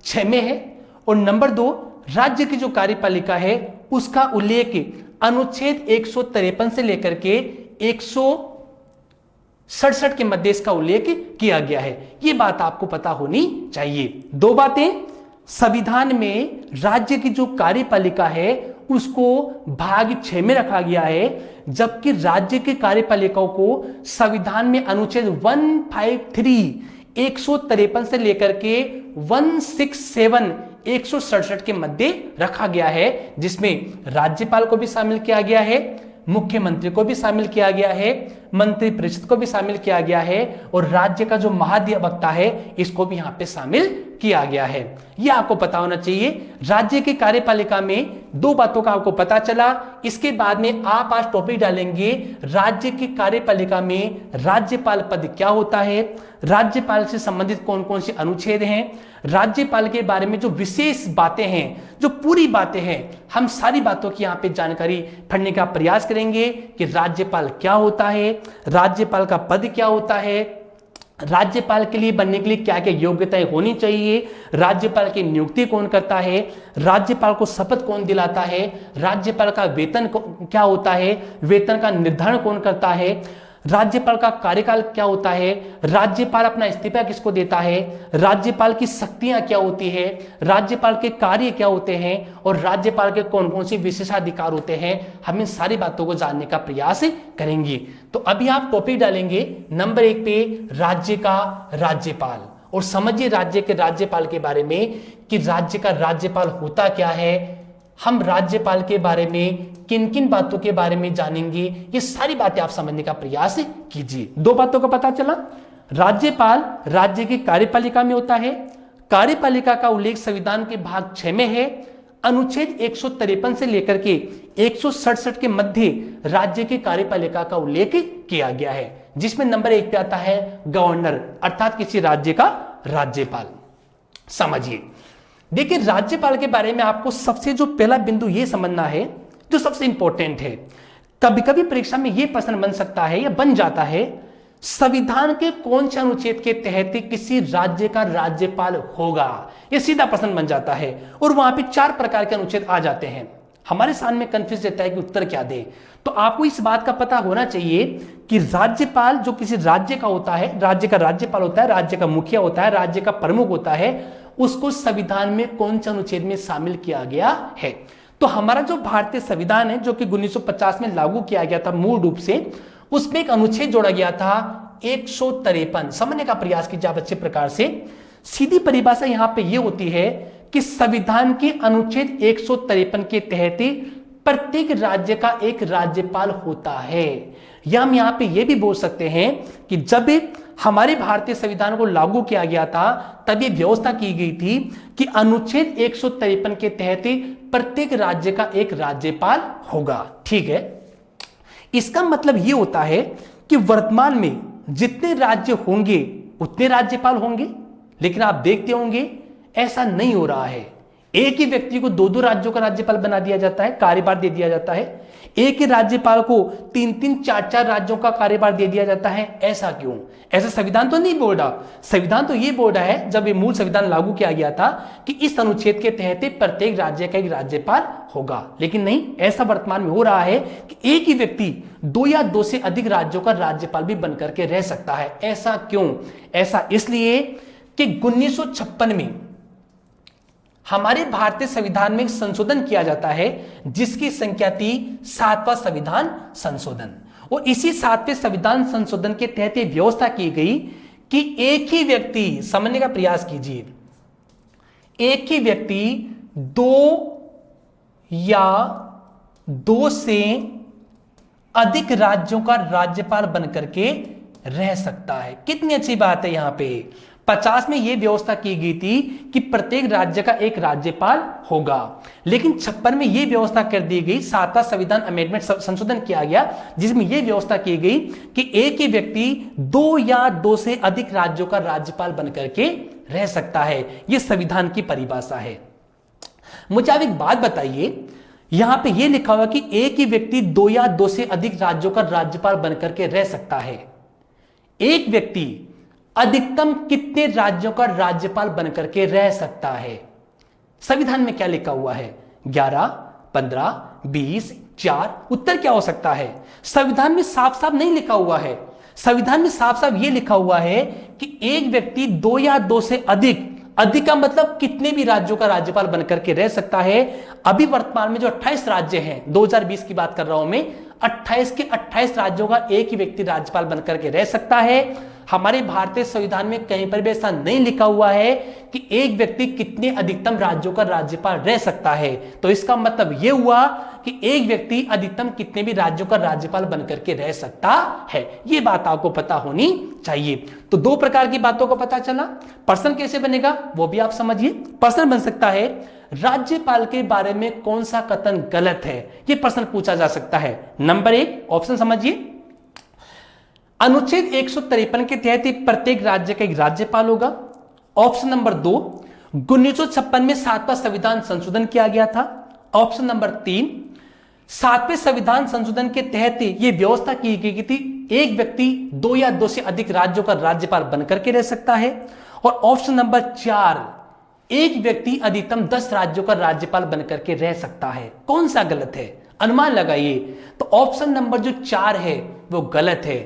S1: 6 में है। और नंबर 2, राज्य की जो कार्यपालिका है उसका उल्लेख अनुच्छेद 153 से लेकर के 167 के मध्य इसका उल्लेख किया गया है। यह बात आपको पता होनी चाहिए। 2 बातें, संविधान में राज्य की जो कार्यपालिका है उसको भाग 6 में रखा गया है, जबकि राज्य की कार्यपालिकाओं को संविधान में अनुच्छेद 153 153 से लेकर के 167 167 के मध्य रखा गया है, जिसमें राज्यपाल को भी शामिल किया गया है, मुख्यमंत्री को भी शामिल किया गया है, मंत्री परिषद को भी शामिल किया गया है और राज्य का जो महाधिवक्ता है इसको भी यहां पे शामिल किया गया है। यह आपको पता होना चाहिए। राज्य की कार्यपालिका में 2 बातों का आपको पता चला। इसके बाद में आप आज टॉपिक डालेंगे राज्य की कार्यपालिका में राज्यपाल पद क्या होता है, राज्यपाल से संबंधित कौन कौन से अनुच्छेद हैं, राज्यपाल के बारे में जो विशेष बातें हैं, जो पूरी बातें हैं, हम सारी बातों की यहां पे जानकारी पढ़ने का प्रयास करेंगे कि राज्यपाल क्या होता है, राज्यपाल का पद क्या होता है, राज्यपाल के लिए बनने के लिए क्या क्या योग्यताएं होनी चाहिए, राज्यपाल की नियुक्ति कौन करता है, राज्यपाल को शपथ कौन दिलाता है, राज्यपाल का वेतन क्या होता है, वेतन का निर्धारण कौन करता है, राज्यपाल का कार्यकाल क्या होता है, राज्यपाल अपना इस्तीफा किसको देता है, राज्यपाल की शक्तियां क्या होती है, राज्यपाल के कार्य क्या होते हैं और राज्यपाल के कौन कौन से विशेषाधिकार होते हैं। हम इन सारी बातों को जानने का प्रयास करेंगे। तो अभी आप टॉपिक डालेंगे नंबर 1 पे राज्य का राज्यपाल, और समझिए राज्य के राज्यपाल के बारे में कि राज्य का राज्यपाल होता क्या है। हम राज्यपाल के बारे में किन किन बातों के बारे में जानेंगे, ये सारी बातें आप समझने का प्रयास कीजिए। 2 बातों का पता चला। राज्यपाल राज्य की कार्यपालिका में होता है, कार्यपालिका का उल्लेख संविधान के भाग 6 में है, अनुच्छेद 153 से लेकर के 167 के मध्य राज्य की कार्यपालिका का उल्लेख किया गया है, जिसमें नंबर 1 पे आता है गवर्नर, अर्थात किसी राज्य का राज्यपाल। समझिए, देखिए राज्यपाल के बारे में आपको सबसे जो पहला बिंदु यह समझना है जो सबसे इंपॉर्टेंट है। कभी कभी परीक्षा में यह प्रश्न बन सकता है या बन जाता है, संविधान के कौन से अनुच्छेद के तहत किसी राज्य का राज्यपाल होगा, यह सीधा प्रश्न बन जाता है और वहां पे 4 प्रकार के अनुच्छेद आ जाते हैं। हमारे सामने कंफ्यूज रहता है कि उत्तर क्या दे। तो आपको इस बात का पता होना चाहिए कि राज्यपाल जो किसी राज्य का होता है, राज्य का राज्यपाल होता है, राज्य का मुखिया होता है, राज्य का प्रमुख होता है, उसको संविधान में कौन से अनुच्छेद में शामिल किया गया है। तो हमारा जो भारतीय संविधान है जो कि 1950 में लागू किया गया था मूल रूप से, उसमें एक अनुच्छेद जोड़ा गया था 153। समझने का प्रयास कीजिए आप अच्छे प्रकार से। सीधी परिभाषा यहां पे ये होती है कि संविधान के अनुच्छेद 153 के तहत प्रत्येक राज्य का एक राज्यपाल होता है। या हम यहां पे ये भी बोल सकते हैं कि जब हमारे भारतीय संविधान को लागू किया गया था तब ये व्यवस्था की गई थी कि अनुच्छेद 153 के तहत प्रत्येक राज्य का एक राज्यपाल होगा। ठीक है, इसका मतलब ये होता है कि वर्तमान में जितने राज्य होंगे उतने राज्यपाल होंगे, लेकिन आप देखते होंगे ऐसा नहीं हो रहा है। एक ही व्यक्ति को दो दो राज्यों का राज्यपाल बना दिया जाता है, कार्यभार दे दिया जाता है। एक ही राज्यपाल को तीन तीन चार चार राज्यों का कार्यभार दे दिया जाता है। ऐसा क्यों? ऐसा संविधान तो नहीं बोल रहा। संविधान तो ये बोल रहा है, जब ये मूल संविधान लागू किया गया था, कि इस अनुच्छेद के तहत प्रत्येक राज्य का एक राज्यपाल होगा। लेकिन नहीं, ऐसा वर्तमान में हो रहा है कि एक ही व्यक्ति दो या दो से अधिक राज्यों का राज्यपाल भी बनकर के रह सकता है। ऐसा क्यों? ऐसा इसलिए कि 1956 में हमारे भारतीय संविधान में संशोधन किया जाता है जिसकी संख्या थी 7वां संविधान संशोधन। और इसी 7वें संविधान संशोधन के तहत यह व्यवस्था की गई कि एक ही व्यक्ति, समझने का प्रयास कीजिए, एक ही व्यक्ति दो या दो से अधिक राज्यों का राज्यपाल बनकर के रह सकता है। कितनी अच्छी बात है। यहां पे 50 में यह व्यवस्था की गई थी कि प्रत्येक राज्य का एक राज्यपाल होगा, लेकिन 56 में यह व्यवस्था कर दी गई, 7वां संविधान अमेंडमेंट संशोधन किया गया जिसमें यह व्यवस्था की गई कि एक ही व्यक्ति दो या दो से अधिक राज्यों का राज्यपाल बनकर के रह सकता है। यह संविधान की परिभाषा है। मुझे आप एक बात बताइए, यहां पे यह लिखा हुआ कि एक ही व्यक्ति दो या दो से अधिक राज्यों का राज्यपाल बनकर के रह सकता है। एक व्यक्ति अधिकतम कितने राज्यों का राज्यपाल बनकर के रह सकता है? संविधान में क्या लिखा हुआ है? 11, 15, 20, 4। उत्तर क्या हो सकता है? संविधान में साफ साफ नहीं लिखा हुआ है। संविधान में साफ साफ यह लिखा हुआ है कि एक व्यक्ति दो या दो से अधिक का मतलब कितने भी राज्यों का राज्यपाल बनकर के रह सकता है। अभी वर्तमान में जो 28 राज्य हैं, 2020 की बात कर रहा हूं मैं, 28 के 28 राज्यों का एक ही व्यक्ति राज्यपाल बनकर के रह सकता है। हमारे भारतीय संविधान में कहीं पर भी ऐसा नहीं लिखा हुआ है कि एक व्यक्ति कितने अधिकतम राज्यों का राज्यपाल रह सकता है। तो इसका मतलब यह हुआ कि एक व्यक्ति अधिकतम कितने भी राज्यों का राज्यपाल बनकर के रह सकता है। यह बात आपको पता होनी चाहिए। तो दो प्रकार की बातों को पता चला। प्रश्न कैसे बनेगा वो भी आप समझिए। प्रश्न बन सकता है, राज्यपाल के बारे में कौन सा कथन गलत है? यह प्रश्न पूछा जा सकता है। नंबर 1 ऑप्शन समझिए, अनुच्छेद 153 के तहत प्रत्येक राज्य का एक राज्यपाल होगा। ऑप्शन नंबर 2, 1956 में 7वां संविधान संशोधन किया गया था। ऑप्शन नंबर 3, 7वें संविधान संशोधन के तहत यह व्यवस्था की गई थी एक व्यक्ति दो या दो से अधिक राज्यों का राज्यपाल बनकर के रह सकता है। और ऑप्शन नंबर 4, एक व्यक्ति अधिकतम 10 राज्यों का राज्यपाल बनकर के रह सकता है। कौन सा गलत है? अनुमान लगाइए। तो ऑप्शन नंबर जो 4 है वो गलत है।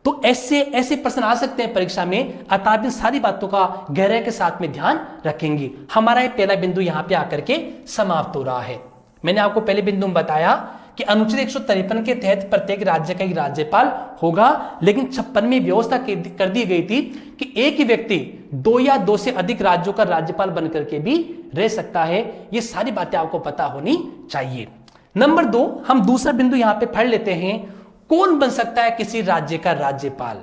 S1: तो ऐसे प्रश्न आ सकते हैं परीक्षा में, अतः इन सारी बातों का गहराई के साथ में ध्यान रखेंगे। हमारा ये पहला बिंदु यहां पे आकर के समाप्त हो रहा है। मैंने आपको पहले बिंदु में बताया कि अनुच्छेद 153 के तहत प्रत्येक राज्य का एक राज्यपाल होगा, लेकिन 56 में व्यवस्था कर दी गई थी कि एक ही व्यक्ति दो या दो से अधिक राज्यों का राज्यपाल बनकर के भी रह सकता है। ये सारी बातें आपको पता होनी चाहिए। नंबर 2, हम दूसरा बिंदु यहां पे पढ़ लेते हैं, कौन बन सकता है किसी राज्य का राज्यपाल?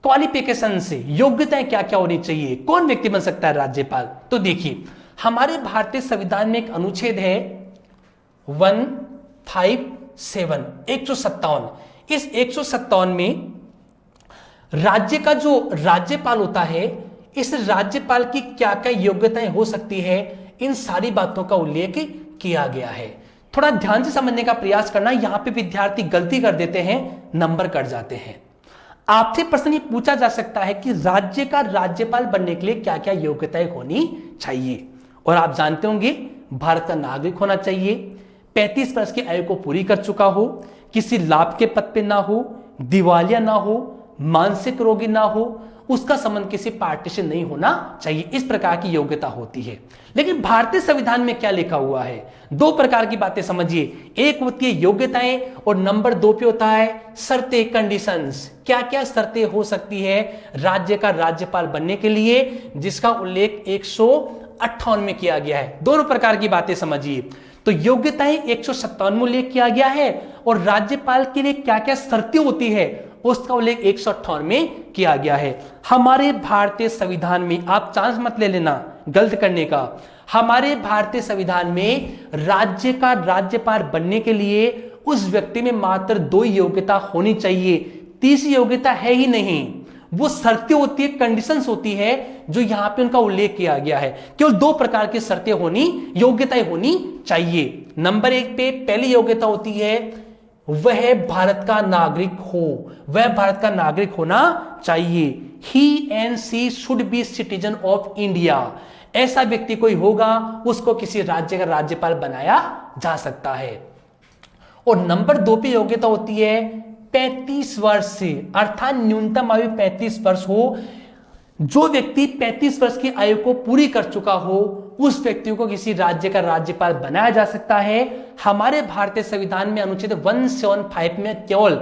S1: क्वालिफिकेशन से योग्यताएं क्या क्या होनी चाहिए, कौन व्यक्ति बन सकता है राज्यपाल? तो देखिए, हमारे भारतीय संविधान में एक अनुच्छेद है 157, 157। इस 157 में राज्य का जो राज्यपाल होता है, इस राज्यपाल की क्या क्या योग्यताएं हो सकती है, इन सारी बातों का उल्लेख किया गया है। थोड़ा ध्यान से समझने का प्रयास करना। यहां पे विद्यार्थी गलती कर देते हैं, नंबर कट जाते हैं। आपसे प्रश्न ये पूछा जा सकता है कि राज्य का राज्यपाल बनने के लिए क्या क्या योग्यताएं होनी चाहिए, और आप जानते होंगे भारत का नागरिक होना चाहिए, 35 वर्ष की आयु को पूरी कर चुका हो, किसी लाभ के पद पे ना हो, दिवालिया ना हो, मानसिक रोगी ना हो, उसका संबंध किसी पार्टी से नहीं होना चाहिए। इस प्रकार की योग्यता होती है। लेकिन भारतीय संविधान में क्या लिखा हुआ है? दो प्रकार की बातें समझिए। एक होती है योग्यताएं और नंबर 2 पे होता है शर्तें, कंडीशंस। क्या क्या शर्तें हो सकती है राज्य का राज्यपाल बनने के लिए, जिसका उल्लेख 158 में किया गया है। दोनों प्रकार की बातें समझिए। तो योग्यताएं 157 में उल्लेख किया गया है और राज्यपाल के लिए क्या क्या शर्तें होती है उसका उल्लेख 158 में किया गया है। हमारे भारतीय संविधान में, आप चांस मत ले लेना गलत करने का, हमारे भारतीय संविधान में राज्य का राज्यपाल बनने के लिए उस व्यक्ति में मात्र 2 योग्यता होनी चाहिए, तीसरी योग्यता है ही नहीं। वो शर्तें होती है, कंडीशंस होती है जो यहां पे उनका उल्लेख किया गया है। केवल 2 प्रकार की शर्तें होनी, योग्यताएं होनी चाहिए। नंबर 1 पे पहली योग्यता होती है वह भारत का नागरिक हो, वह भारत का नागरिक होना चाहिए। He and she should be citizen of India. ऐसा व्यक्ति कोई होगा उसको किसी राज्य का राज्यपाल बनाया जा सकता है। और नंबर 2 पे योग्यता होती है 35 वर्ष से, अर्थात न्यूनतम आयु 35 वर्ष हो। जो व्यक्ति 35 वर्ष की आयु को पूरी कर चुका हो उस व्यक्ति को किसी राज्य का राज्यपाल बनाया जा सकता है। हमारे भारतीय संविधान में अनुच्छेद 175 में केवल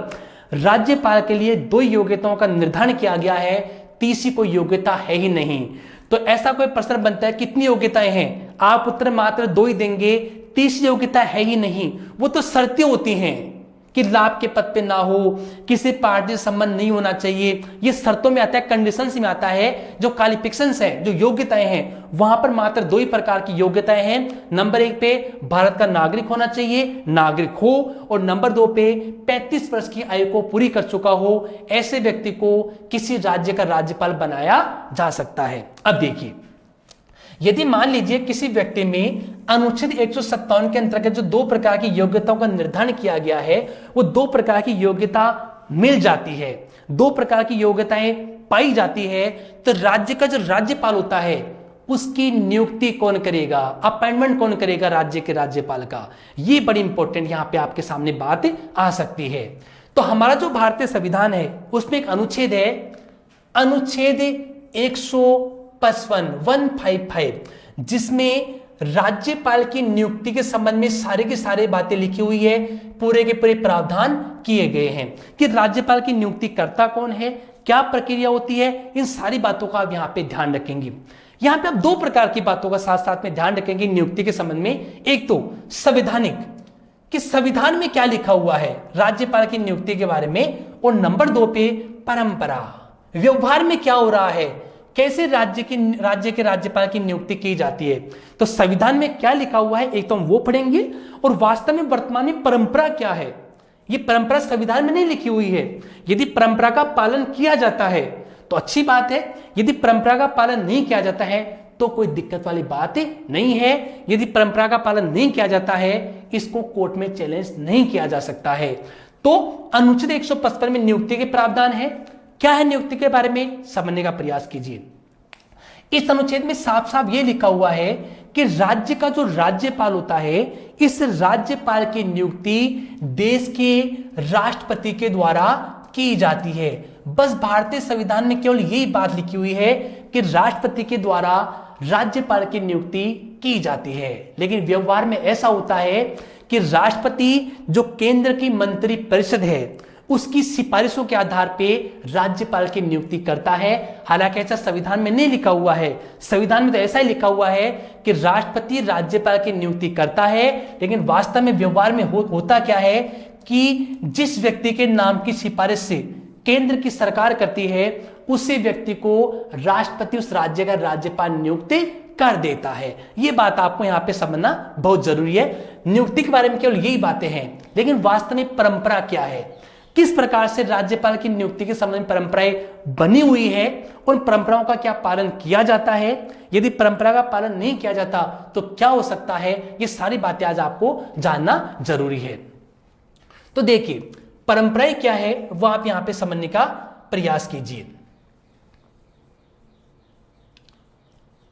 S1: राज्यपाल के लिए 2 योग्यताओं का निर्धारण किया गया है, तीसरी कोई योग्यता है ही नहीं। तो ऐसा कोई प्रश्न बनता है कितनी योग्यताएं हैं, आप उत्तर मात्र 2 ही देंगे, तीसरी योग्यता है ही नहीं। वो तो शर्तें होती हैं कि लाभ के पद पे ना हो, किसी पार्टी से संबंध नहीं होना चाहिए, ये शर्तों में आता है, कंडीशंस में आता है। जो क्वालिफिकेशंस है, जो योग्यताएं हैं, वहां पर मात्र 2 ही प्रकार की योग्यताएं हैं। नंबर 1 पे भारत का नागरिक होना चाहिए, नागरिक हो, और नंबर 2 पे 35 वर्ष की आयु को पूरी कर चुका हो, ऐसे व्यक्ति को किसी राज्य का राज्यपाल बनाया जा सकता है। अब देखिए, यदि मान लीजिए किसी व्यक्ति में अनुच्छेद 157 के अंतर्गत जो 2 प्रकार की योग्यताओं का निर्धारण किया गया है, वो 2 प्रकार की योग्यता मिल जाती है, 2 प्रकार की योग्यताएं पाई जाती है, तो राज्य का जो राज्यपाल होता है उसकी नियुक्ति कौन करेगा, अपॉइंटमेंट कौन करेगा राज्य के राज्यपाल का, ये बड़ी इंपॉर्टेंट यहां पे आपके सामने बात आ सकती है। तो हमारा जो भारतीय संविधान है उसमें एक अनुच्छेद है, अनुच्छेद 155, जिसमें राज्यपाल की नियुक्ति के संबंध में सारे की सारे बातें लिखी हुई है, पूरे के पूरे प्रावधान किए गए हैं कि राज्यपाल की नियुक्ति करता कौन है, क्या प्रक्रिया होती है, इन सारी बातों का आप यहाँ पे ध्यान रखेंगे। यहाँ पे आप 2 प्रकार की बातों का साथ साथ में ध्यान रखेंगे नियुक्ति के संबंध में। एक तो संवैधानिक, कि संविधान में क्या लिखा हुआ है राज्यपाल की नियुक्ति के बारे में, और नंबर 2 पे परंपरा, व्यवहार में क्या हो रहा है, कैसे राज्य के राज्यपाल की नियुक्ति की जाती है। तो संविधान में क्या लिखा हुआ है एक तो हम वो पढ़ेंगे, और वास्तव में वर्तमान में परंपरा क्या है, ये परंपरा संविधान में नहीं लिखी हुई है। यदि परंपरा का पालन किया जाता है तो अच्छी बात है, यदि परंपरा का पालन नहीं किया जाता है तो कोई दिक्कत वाली बात नहीं है। यदि परंपरा का पालन नहीं किया जाता है इसको कोर्ट में चैलेंज नहीं किया जा सकता है। तो अनुच्छेद 155 में नियुक्ति के प्रावधान है, क्या है नियुक्ति के बारे में समझने का प्रयास कीजिए। इस अनुच्छेद में साफ साफ यह लिखा हुआ है कि राज्य का जो राज्यपाल होता है, इस राज्यपाल की नियुक्ति देश के राष्ट्रपति के द्वारा की जाती है। बस भारतीय संविधान में केवल यही बात लिखी हुई है कि राष्ट्रपति के द्वारा राज्यपाल की नियुक्ति की जाती है, लेकिन व्यवहार में ऐसा होता है कि राष्ट्रपति जो केंद्र की मंत्री परिषद है उसकी सिफारिशों के आधार पे राज्यपाल की नियुक्ति करता है। हालांकि ऐसा संविधान में नहीं लिखा हुआ है, संविधान में तो ऐसा ही लिखा हुआ है कि राष्ट्रपति राज्यपाल की नियुक्ति करता है, लेकिन वास्तव में व्यवहार में होता क्या है कि जिस व्यक्ति के नाम की सिफारिश से केंद्र की सरकार करती है उसी व्यक्ति को राष्ट्रपति उस राज्य का राज्यपाल नियुक्त कर देता है। यह बात आपको यहां पे समझना बहुत जरूरी है। नियुक्ति के बारे में केवल यही बातें हैं, लेकिन वास्तव में परंपरा क्या है, किस प्रकार से राज्यपाल की नियुक्ति के संबंध में परंपराएं बनी हुई है, उन परंपराओं का क्या पालन किया जाता है, यदि परंपरा का पालन नहीं किया जाता तो क्या हो सकता है, ये सारी बातें आज आपको जानना जरूरी है। तो देखिए परंपराएं क्या है वो आप यहां पे समझने का प्रयास कीजिए।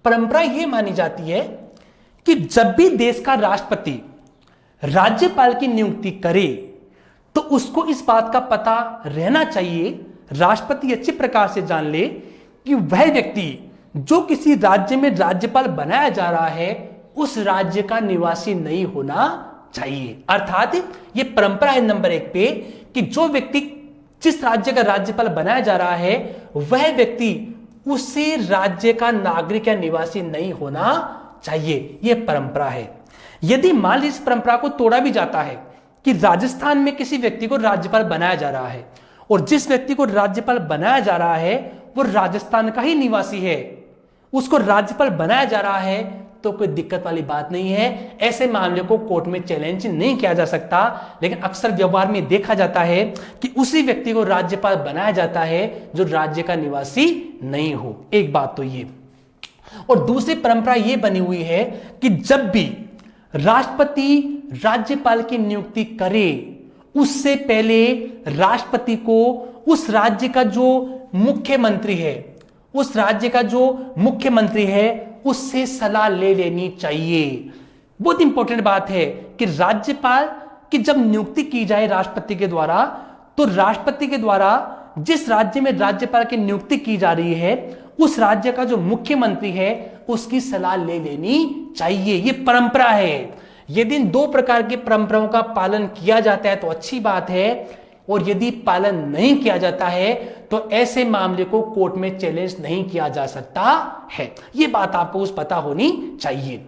S1: परंपरा यह मानी जाती है कि जब भी देश का राष्ट्रपति राज्यपाल की नियुक्ति करे तो उसको इस बात का पता रहना चाहिए, राष्ट्रपति अच्छी प्रकार से जान ले कि वह व्यक्ति जो किसी राज्य में राज्यपाल बनाया जा रहा है उस राज्य का निवासी नहीं होना चाहिए। अर्थात यह परंपरा है नंबर 1 पे कि जो व्यक्ति जिस राज्य का राज्यपाल बनाया जा रहा है वह व्यक्ति उसी राज्य का नागरिक या निवासी नहीं होना चाहिए। यह परंपरा है। यदि मान लीजिए इस परंपरा को तोड़ा भी जाता है कि राजस्थान में किसी व्यक्ति को राज्यपाल बनाया जा रहा है और जिस व्यक्ति को राज्यपाल बनाया जा रहा है वो राजस्थान का ही निवासी है, उसको राज्यपाल बनाया जा रहा है, तो कोई दिक्कत वाली बात नहीं है। ऐसे मामले को कोर्ट में चैलेंज नहीं किया जा सकता। लेकिन अक्सर व्यवहार में देखा जाता है कि उसी व्यक्ति को राज्यपाल बनाया जाता है जो राज्य का निवासी नहीं हो। एक बात तो ये, और दूसरी परंपरा यह बनी हुई है कि जब भी राष्ट्रपति राज्यपाल की नियुक्ति करे उससे पहले राष्ट्रपति को उस राज्य का जो मुख्यमंत्री है, उस राज्य का जो मुख्यमंत्री है उससे सलाह ले लेनी चाहिए। बहुत इंपॉर्टेंट बात है कि राज्यपाल की जब नियुक्ति की जाए राष्ट्रपति के द्वारा, तो राष्ट्रपति के द्वारा जिस राज्य में राज्यपाल की नियुक्ति की जा रही है उस राज्य का जो मुख्यमंत्री है उसकी सलाह ले लेनी चाहिए। यह परंपरा है। यदि इन दो प्रकार की परंपराओं का पालन किया जाता है तो अच्छी बात है, और यदि पालन नहीं किया जाता है तो ऐसे मामले को कोर्ट में चैलेंज नहीं किया जा सकता है। यह बात आपको उस पता होनी चाहिए।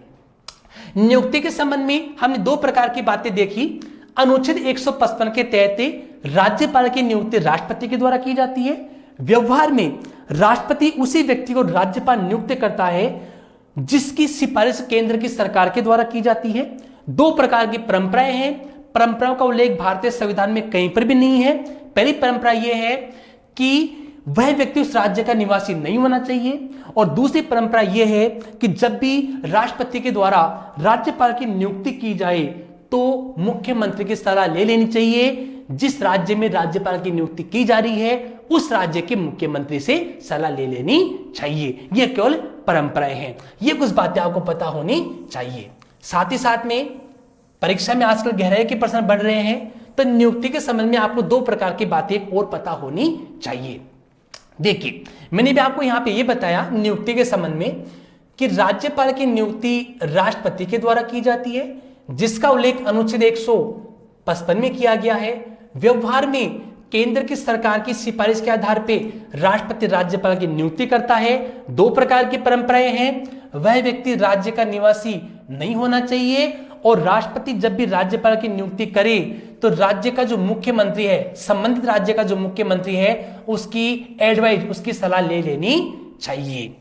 S1: नियुक्ति के संबंध में हमने दो प्रकार की बातें देखी। अनुच्छेद 155 के तहत राज्यपाल की नियुक्ति राष्ट्रपति के द्वारा की जाती है। व्यवहार में राष्ट्रपति उसी व्यक्ति को राज्यपाल नियुक्त करता है जिसकी सिफारिश केंद्र की सरकार के द्वारा की जाती है। दो प्रकार की परंपराएं हैं। परंपराओं का उल्लेख भारतीय संविधान में कहीं पर भी नहीं है। पहली परंपरा यह है कि वह व्यक्ति उस राज्य का निवासी नहीं होना चाहिए, और दूसरी परंपरा यह है कि जब भी राष्ट्रपति के द्वारा राज्यपाल की नियुक्ति की जाए तो मुख्यमंत्री की सलाह ले लेनी चाहिए। जिस राज्य में राज्यपाल की नियुक्ति की जा रही है उस राज्य के मुख्यमंत्री से सलाह ले लेनी चाहिए। यह केवल परंपराएं हैं। ये कुछ बातें आपको पता होनी चाहिए। साथ ही साथ में परीक्षा में आजकल गहराई के प्रश्न बढ़ रहे हैं, तो नियुक्ति के संबंध में आपको दो प्रकार की बातें और पता होनी चाहिए। देखिए, मैंने भी आपको यहां पे ये बताया नियुक्ति के संबंध में कि राज्यपाल की नियुक्ति राष्ट्रपति के द्वारा की जाती है, जिसका उल्लेख अनुच्छेद 155 में किया गया है। व्यवहार में केंद्र की सरकार की सिफारिश के आधार पर राष्ट्रपति राज्यपाल की नियुक्ति करता है। दो प्रकार की परंपराएं हैं। वह व्यक्ति राज्य का निवासी नहीं होना चाहिए, और राष्ट्रपति जब भी राज्यपाल की नियुक्ति करे तो राज्य का जो मुख्यमंत्री है, संबंधित राज्य का जो मुख्यमंत्री है, उसकी एडवाइस, उसकी सलाह ले लेनी चाहिए।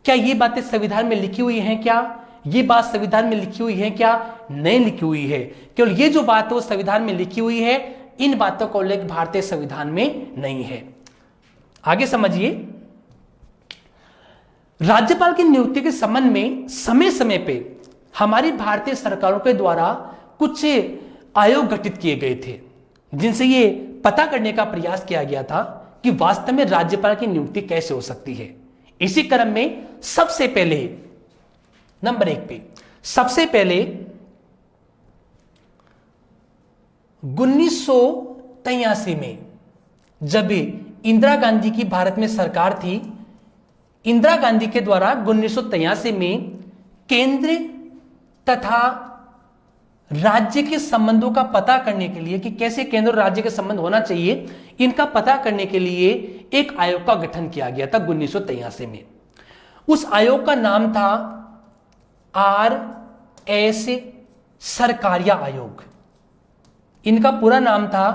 S1: क्या ये बातें संविधान में लिखी हुई हैं? क्या ये बात संविधान में लिखी हुई है? क्या नहीं लिखी हुई है? केवल ये जो बात है वो संविधान में लिखी हुई है। इन बातों का उल्लेख भारतीय संविधान में नहीं है। आगे समझिए, राज्यपाल की नियुक्ति के संबंध में समय समय पे हमारी भारतीय सरकारों के द्वारा कुछ आयोग गठित किए गए थे, जिनसे ये पता करने का प्रयास किया गया था कि वास्तव में राज्यपाल की नियुक्ति कैसे हो सकती है। इसी क्रम में सबसे पहले नंबर 1 पे सबसे पहले 1983 में जब इंदिरा गांधी की भारत में सरकार थी, इंदिरा गांधी के द्वारा 1983 में केंद्र तथा राज्य के संबंधों का पता करने के लिए कि कैसे केंद्र और राज्य के संबंध होना चाहिए, इनका पता करने के लिए एक आयोग का गठन किया गया था 1983 में। उस आयोग का नाम था RS सरकारिया आयोग। इनका पूरा नाम था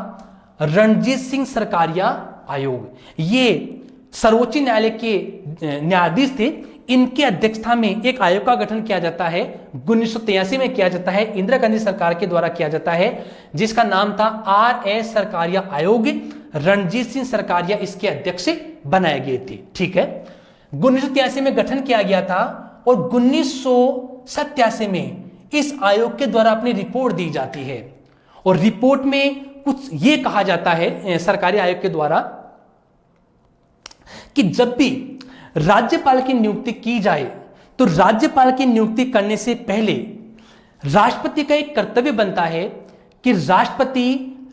S1: रणजीत सिंह सरकारिया आयोग। ये सर्वोच्च न्यायालय के न्यायाधीश थे। इनकी अध्यक्षता में एक आयोग का गठन किया जाता है, 1983 में किया जाता है, इंदिरा गांधी सरकार के द्वारा किया जाता है, जिसका नाम था RS सरकारिया आयोग। रणजीत सिंह सरकारिया इसके अध्यक्ष बनाए गए थे। ठीक है, 1983 में गठन किया गया था, और 1987 में इस आयोग के द्वारा अपनी रिपोर्ट दी जाती है, और रिपोर्ट में कुछ ये कहा जाता है सरकारी आयोग के द्वारा कि जब भी राज्यपाल की नियुक्ति की जाए तो राज्यपाल की नियुक्ति करने से पहले राष्ट्रपति का एक कर्तव्य बनता है कि राष्ट्रपति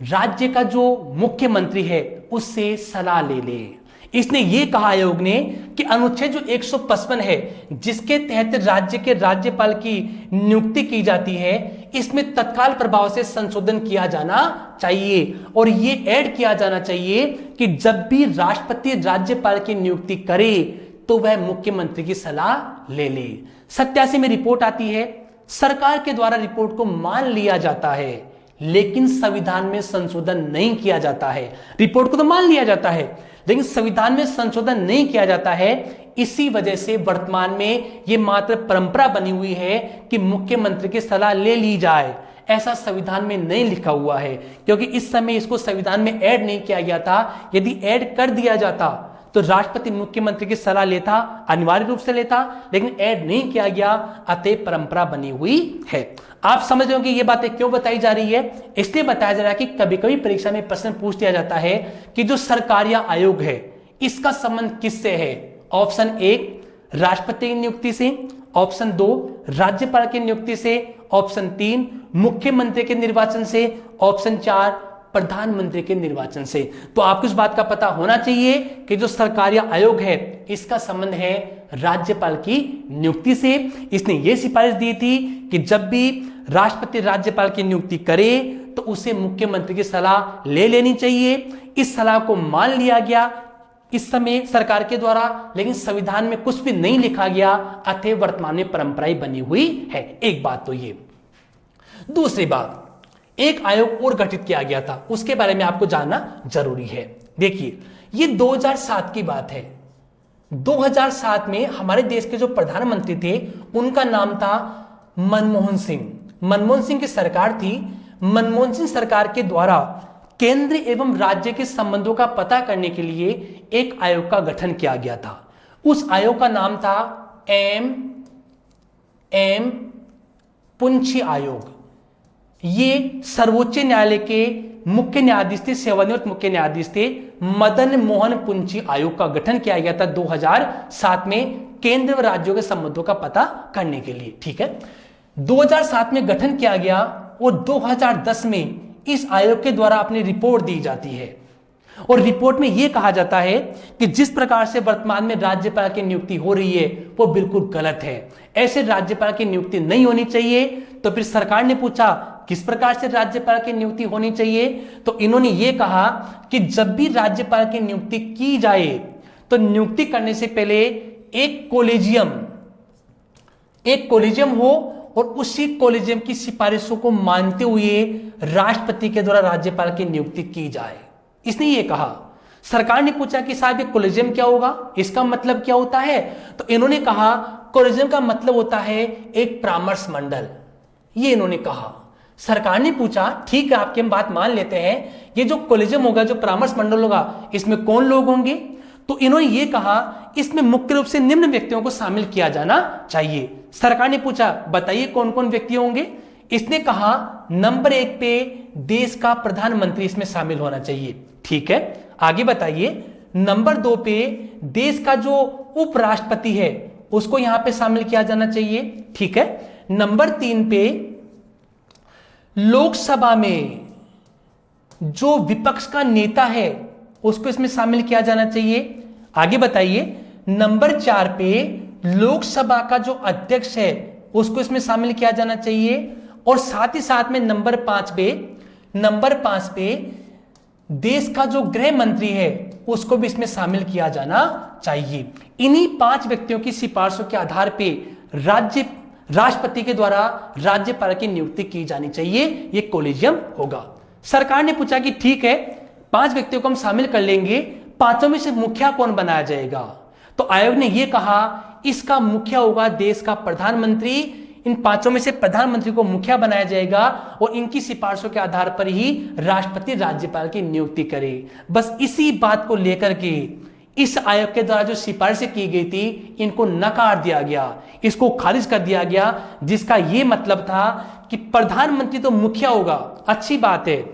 S1: राज्य का जो मुख्यमंत्री है उससे सलाह ले ले। इसने ये कहा आयोग ने कि अनुच्छेद जो 155 है, जिसके तहत राज्य के राज्यपाल की नियुक्ति की जाती है, इसमें तत्काल प्रभाव से संशोधन किया जाना चाहिए, और ये ऐड किया जाना चाहिए कि जब भी राष्ट्रपति राज्यपाल की नियुक्ति करे तो वह मुख्यमंत्री की सलाह ले ले। 87 में रिपोर्ट आती है, सरकार के द्वारा रिपोर्ट को मान लिया जाता है लेकिन संविधान में संशोधन नहीं किया जाता है। रिपोर्ट को तो मान लिया जाता है लेकिन संविधान में संशोधन नहीं किया जाता है। इसी वजह से वर्तमान में यह मात्र परंपरा बनी हुई है कि मुख्यमंत्री की सलाह ले ली जाए। ऐसा संविधान में नहीं लिखा हुआ है क्योंकि इस समय इसको संविधान में ऐड नहीं किया गया था। यदि ऐड कर दिया जाता तो राष्ट्रपति मुख्यमंत्री की सलाह लेता, अनिवार्य रूप से लेता, लेकिन ऐड नहीं किया गया, अतः परंपरा बनी हुई है। आप समझ रहे हो कि ये बातें क्यों बताई जा रही है? इसलिए बताया जा रहा है कि कभी कभी परीक्षा में प्रश्न पूछ दिया जाता है कि जो सरकारिया आयोग है इसका संबंध किससे है। ऑप्शन 1 राष्ट्रपति की नियुक्ति से, ऑप्शन 2 राज्यपाल की नियुक्ति से, ऑप्शन 3 मुख्यमंत्री के निर्वाचन से, ऑप्शन 4 प्रधानमंत्री के निर्वाचन से। तो आपको इस बात का पता होना चाहिए कि जो सरकारिया आयोग है इसका संबंध है राज्यपाल की नियुक्ति से। इसने यह सिफारिश दी थी कि जब भी राष्ट्रपति राज्यपाल की नियुक्ति करे तो उसे मुख्यमंत्री की सलाह ले लेनी चाहिए। इस सलाह को मान लिया गया इस समय सरकार के द्वारा, लेकिन संविधान में कुछ भी नहीं लिखा गया, अतः वर्तमान में परंपराएं बनी हुई है। एक बात तो ये। दूसरी बात, एक आयोग और गठित किया गया था, उसके बारे में आपको जानना जरूरी है। देखिए, ये 2007 की बात है। 2007 में हमारे देश के जो प्रधानमंत्री थे उनका नाम था मनमोहन सिंह। मनमोहन सिंह की सरकार थी। मनमोहन सिंह सरकार के द्वारा केंद्र एवं राज्य के संबंधों का पता करने के लिए एक आयोग का गठन किया गया था। उस आयोग का नाम था एम पुंछी आयोग। ये सर्वोच्च न्यायालय के मुख्य न्यायाधीश थे, सेवानिवृत्त मुख्य न्यायाधीश थे मदन मोहन पुंछी आयोग का गठन किया गया था 2007 में केंद्र व राज्यों के संबंधों का पता करने के लिए। ठीक है, 2007 में गठन किया गया और 2010 में इस आयोग के द्वारा अपनी रिपोर्ट दी जाती है और रिपोर्ट में यह कहा जाता है कि जिस प्रकार से वर्तमान में राज्यपाल की नियुक्ति हो रही है वो बिल्कुल गलत है। ऐसे राज्यपाल की नियुक्ति नहीं होनी चाहिए। तो फिर सरकार ने पूछा किस प्रकार से राज्यपाल की नियुक्ति होनी चाहिए, तो इन्होंने ये कहा कि जब भी राज्यपाल की नियुक्ति की जाए तो नियुक्ति करने से पहले एक कोलेजियम हो और उसी कोलेजियम की सिफारिशों को मानते हुए राष्ट्रपति के द्वारा राज्यपाल की नियुक्ति की जाए। इसने ये कहा। सरकार ने पूछा कि साहब ये कोलेजियम क्या होगा, इसका मतलब क्या होता है, तो इन्होंने कहा कोलेजियम का मतलब होता है एक परामर्श मंडल। ये इन्होंने कहा। सरकार ने पूछा ठीक है आपकी हम बात मान लेते हैं, ये जो कोलेजियम होगा, जो परामर्श मंडल होगा, इसमें कौन लोग होंगे, तो इन्होंने ये कहा इसमें मुख्य रूप से निम्न व्यक्तियों को शामिल किया जाना चाहिए। सरकार ने पूछा बताइए कौन कौन व्यक्ति होंगे, इसने कहा नंबर 1 पे देश का प्रधानमंत्री इसमें शामिल होना चाहिए। ठीक है, आगे बताइए। नंबर 2 पे देश का जो उपराष्ट्रपति है उसको यहां पे शामिल किया जाना चाहिए। ठीक है, नंबर 3 पे लोकसभा में जो विपक्ष का नेता है उसको इसमें शामिल किया जाना चाहिए। आगे बताइए। नंबर 4 पे लोकसभा का जो अध्यक्ष है उसको इसमें शामिल किया जाना चाहिए और साथ ही साथ में नंबर 5 पे देश का जो गृह मंत्री है उसको भी इसमें शामिल किया जाना चाहिए। इन्हीं 5 व्यक्तियों की सिफारिशों के आधार पे राष्ट्रपति के द्वारा राज्यपाल की नियुक्ति की जानी चाहिए। यह कोलेजियम होगा। सरकार ने पूछा कि ठीक है 5 व्यक्तियों को हम शामिल कर लेंगे, 5 में से मुखिया कौन बनाया जाएगा, तो आयोग ने यह कहा इसका मुखिया होगा देश का प्रधानमंत्री। इन 5 में से प्रधानमंत्री को मुखिया बनाया जाएगा और इनकी सिफारिशों के आधार पर ही राष्ट्रपति राज्यपाल की नियुक्ति करे। बस इसी बात को लेकर के इस आयोग के द्वारा जो सिफारिशें की गई थी इनको नकार दिया गया, इसको खारिज कर दिया गया, जिसका यह मतलब था कि प्रधानमंत्री तो मुखिया होगा, अच्छी बात है,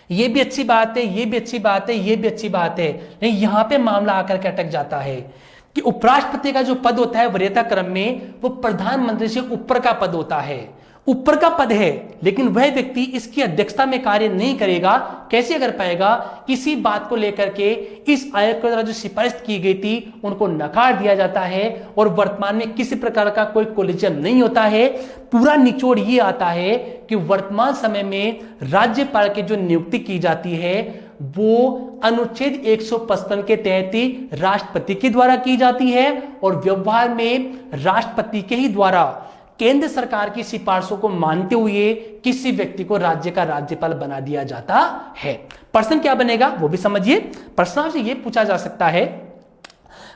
S1: ये भी अच्छी बात है, ये भी अच्छी बात है, ये भी अच्छी बात है, लेकिन यहां पे मामला आकर के अटक जाता है कि उपराष्ट्रपति का जो पद होता है वरीयता क्रम में वो प्रधानमंत्री से ऊपर का पद होता है, ऊपर का पद है, लेकिन वह व्यक्ति इसकी अध्यक्षता में कार्य नहीं करेगा। कैसे कर पाएगा? इसी बात को लेकर के इस आयोग के द्वारा जो सिफारिश की गई थी उनको नकार दिया जाता है और वर्तमान में किसी प्रकार का कोई कोलेजियम नहीं होता है। पूरा निचोड़ ये आता है कि वर्तमान समय में राज्यपाल की जो नियुक्ति की जाती है वो अनुच्छेद 155 के तहत ही राष्ट्रपति के द्वारा की जाती है और व्यवहार में राष्ट्रपति के ही द्वारा केंद्र सरकार की सिफारिशों को मानते हुए किसी व्यक्ति को राज्य का राज्यपाल बना दिया जाता है। प्रश्न क्या बनेगा वो भी समझिए। प्रश्न से यह पूछा जा सकता है,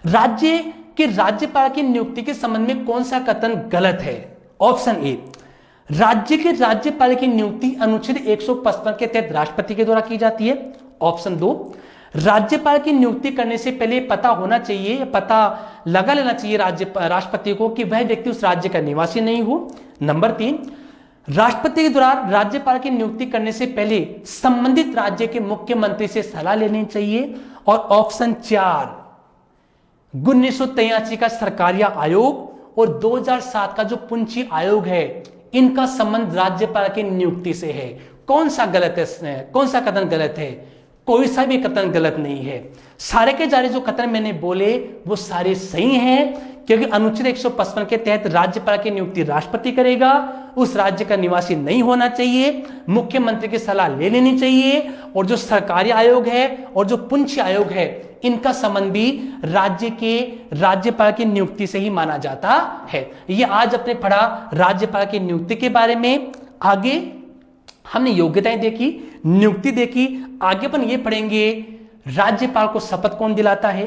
S1: राज्य के राज्यपाल की नियुक्ति के संबंध में कौन सा कथन गलत है? ऑप्शन ए, राज्य के राज्यपाल की नियुक्ति अनुच्छेद 155 के तहत राष्ट्रपति के द्वारा की जाती है। ऑप्शन दो, राज्यपाल की नियुक्ति करने से पहले पता होना चाहिए, पता लगा लेना चाहिए राष्ट्रपति को कि वह व्यक्ति उस राज्य का निवासी नहीं हो। नंबर तीन, राष्ट्रपति के द्वारा राज्यपाल की नियुक्ति करने से पहले संबंधित राज्य के मुख्यमंत्री से सलाह लेनी चाहिए। और ऑप्शन चार, 1983 का सरकारिया आयोग और 2007 का जो पुंछी आयोग है, इनका संबंध राज्यपाल की नियुक्ति से है। कौन सा गलत है? कौन सा कथन गलत है? कोई सा भी कथन गलत नहीं है। सारे के सारे जो कथन मैंने बोले वो सारे सही हैं, क्योंकि अनुच्छेद 155 के तहत राज्यपाल की नियुक्ति राष्ट्रपति करेगा, उस राज्य का निवासी नहीं होना चाहिए, मुख्यमंत्री की सलाह ले लेनी चाहिए, और जो सरकारी आयोग है और जो पुंछ आयोग है, इनका संबंध भी राज्य के राज्यपाल की नियुक्ति से ही माना जाता है। ये आज अपने पढ़ा राज्यपाल की नियुक्ति के बारे में। आगे हमने योग्यताएं देखी, नियुक्ति देखी, आगे अपन ये पढ़ेंगे राज्यपाल को शपथ कौन दिलाता है,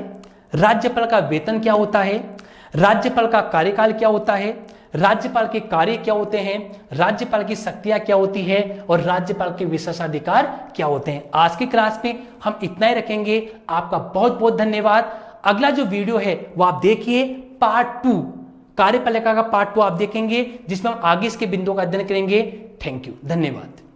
S1: राज्यपाल का वेतन क्या होता है, राज्यपाल का कार्यकाल क्या होता है, राज्यपाल के कार्य क्या होते हैं, राज्यपाल की शक्तियां क्या होती है और राज्यपाल के विशेषाधिकार क्या होते हैं। आज की क्लास में हम इतना ही रखेंगे। आपका बहुत बहुत धन्यवाद। अगला जो वीडियो है वो आप देखिए, पार्ट 2 कार्यपालिका का पार्ट 2 आप देखेंगे, जिसमें हम आगे इसके बिंदुओं का अध्ययन करेंगे। थैंक यू, धन्यवाद।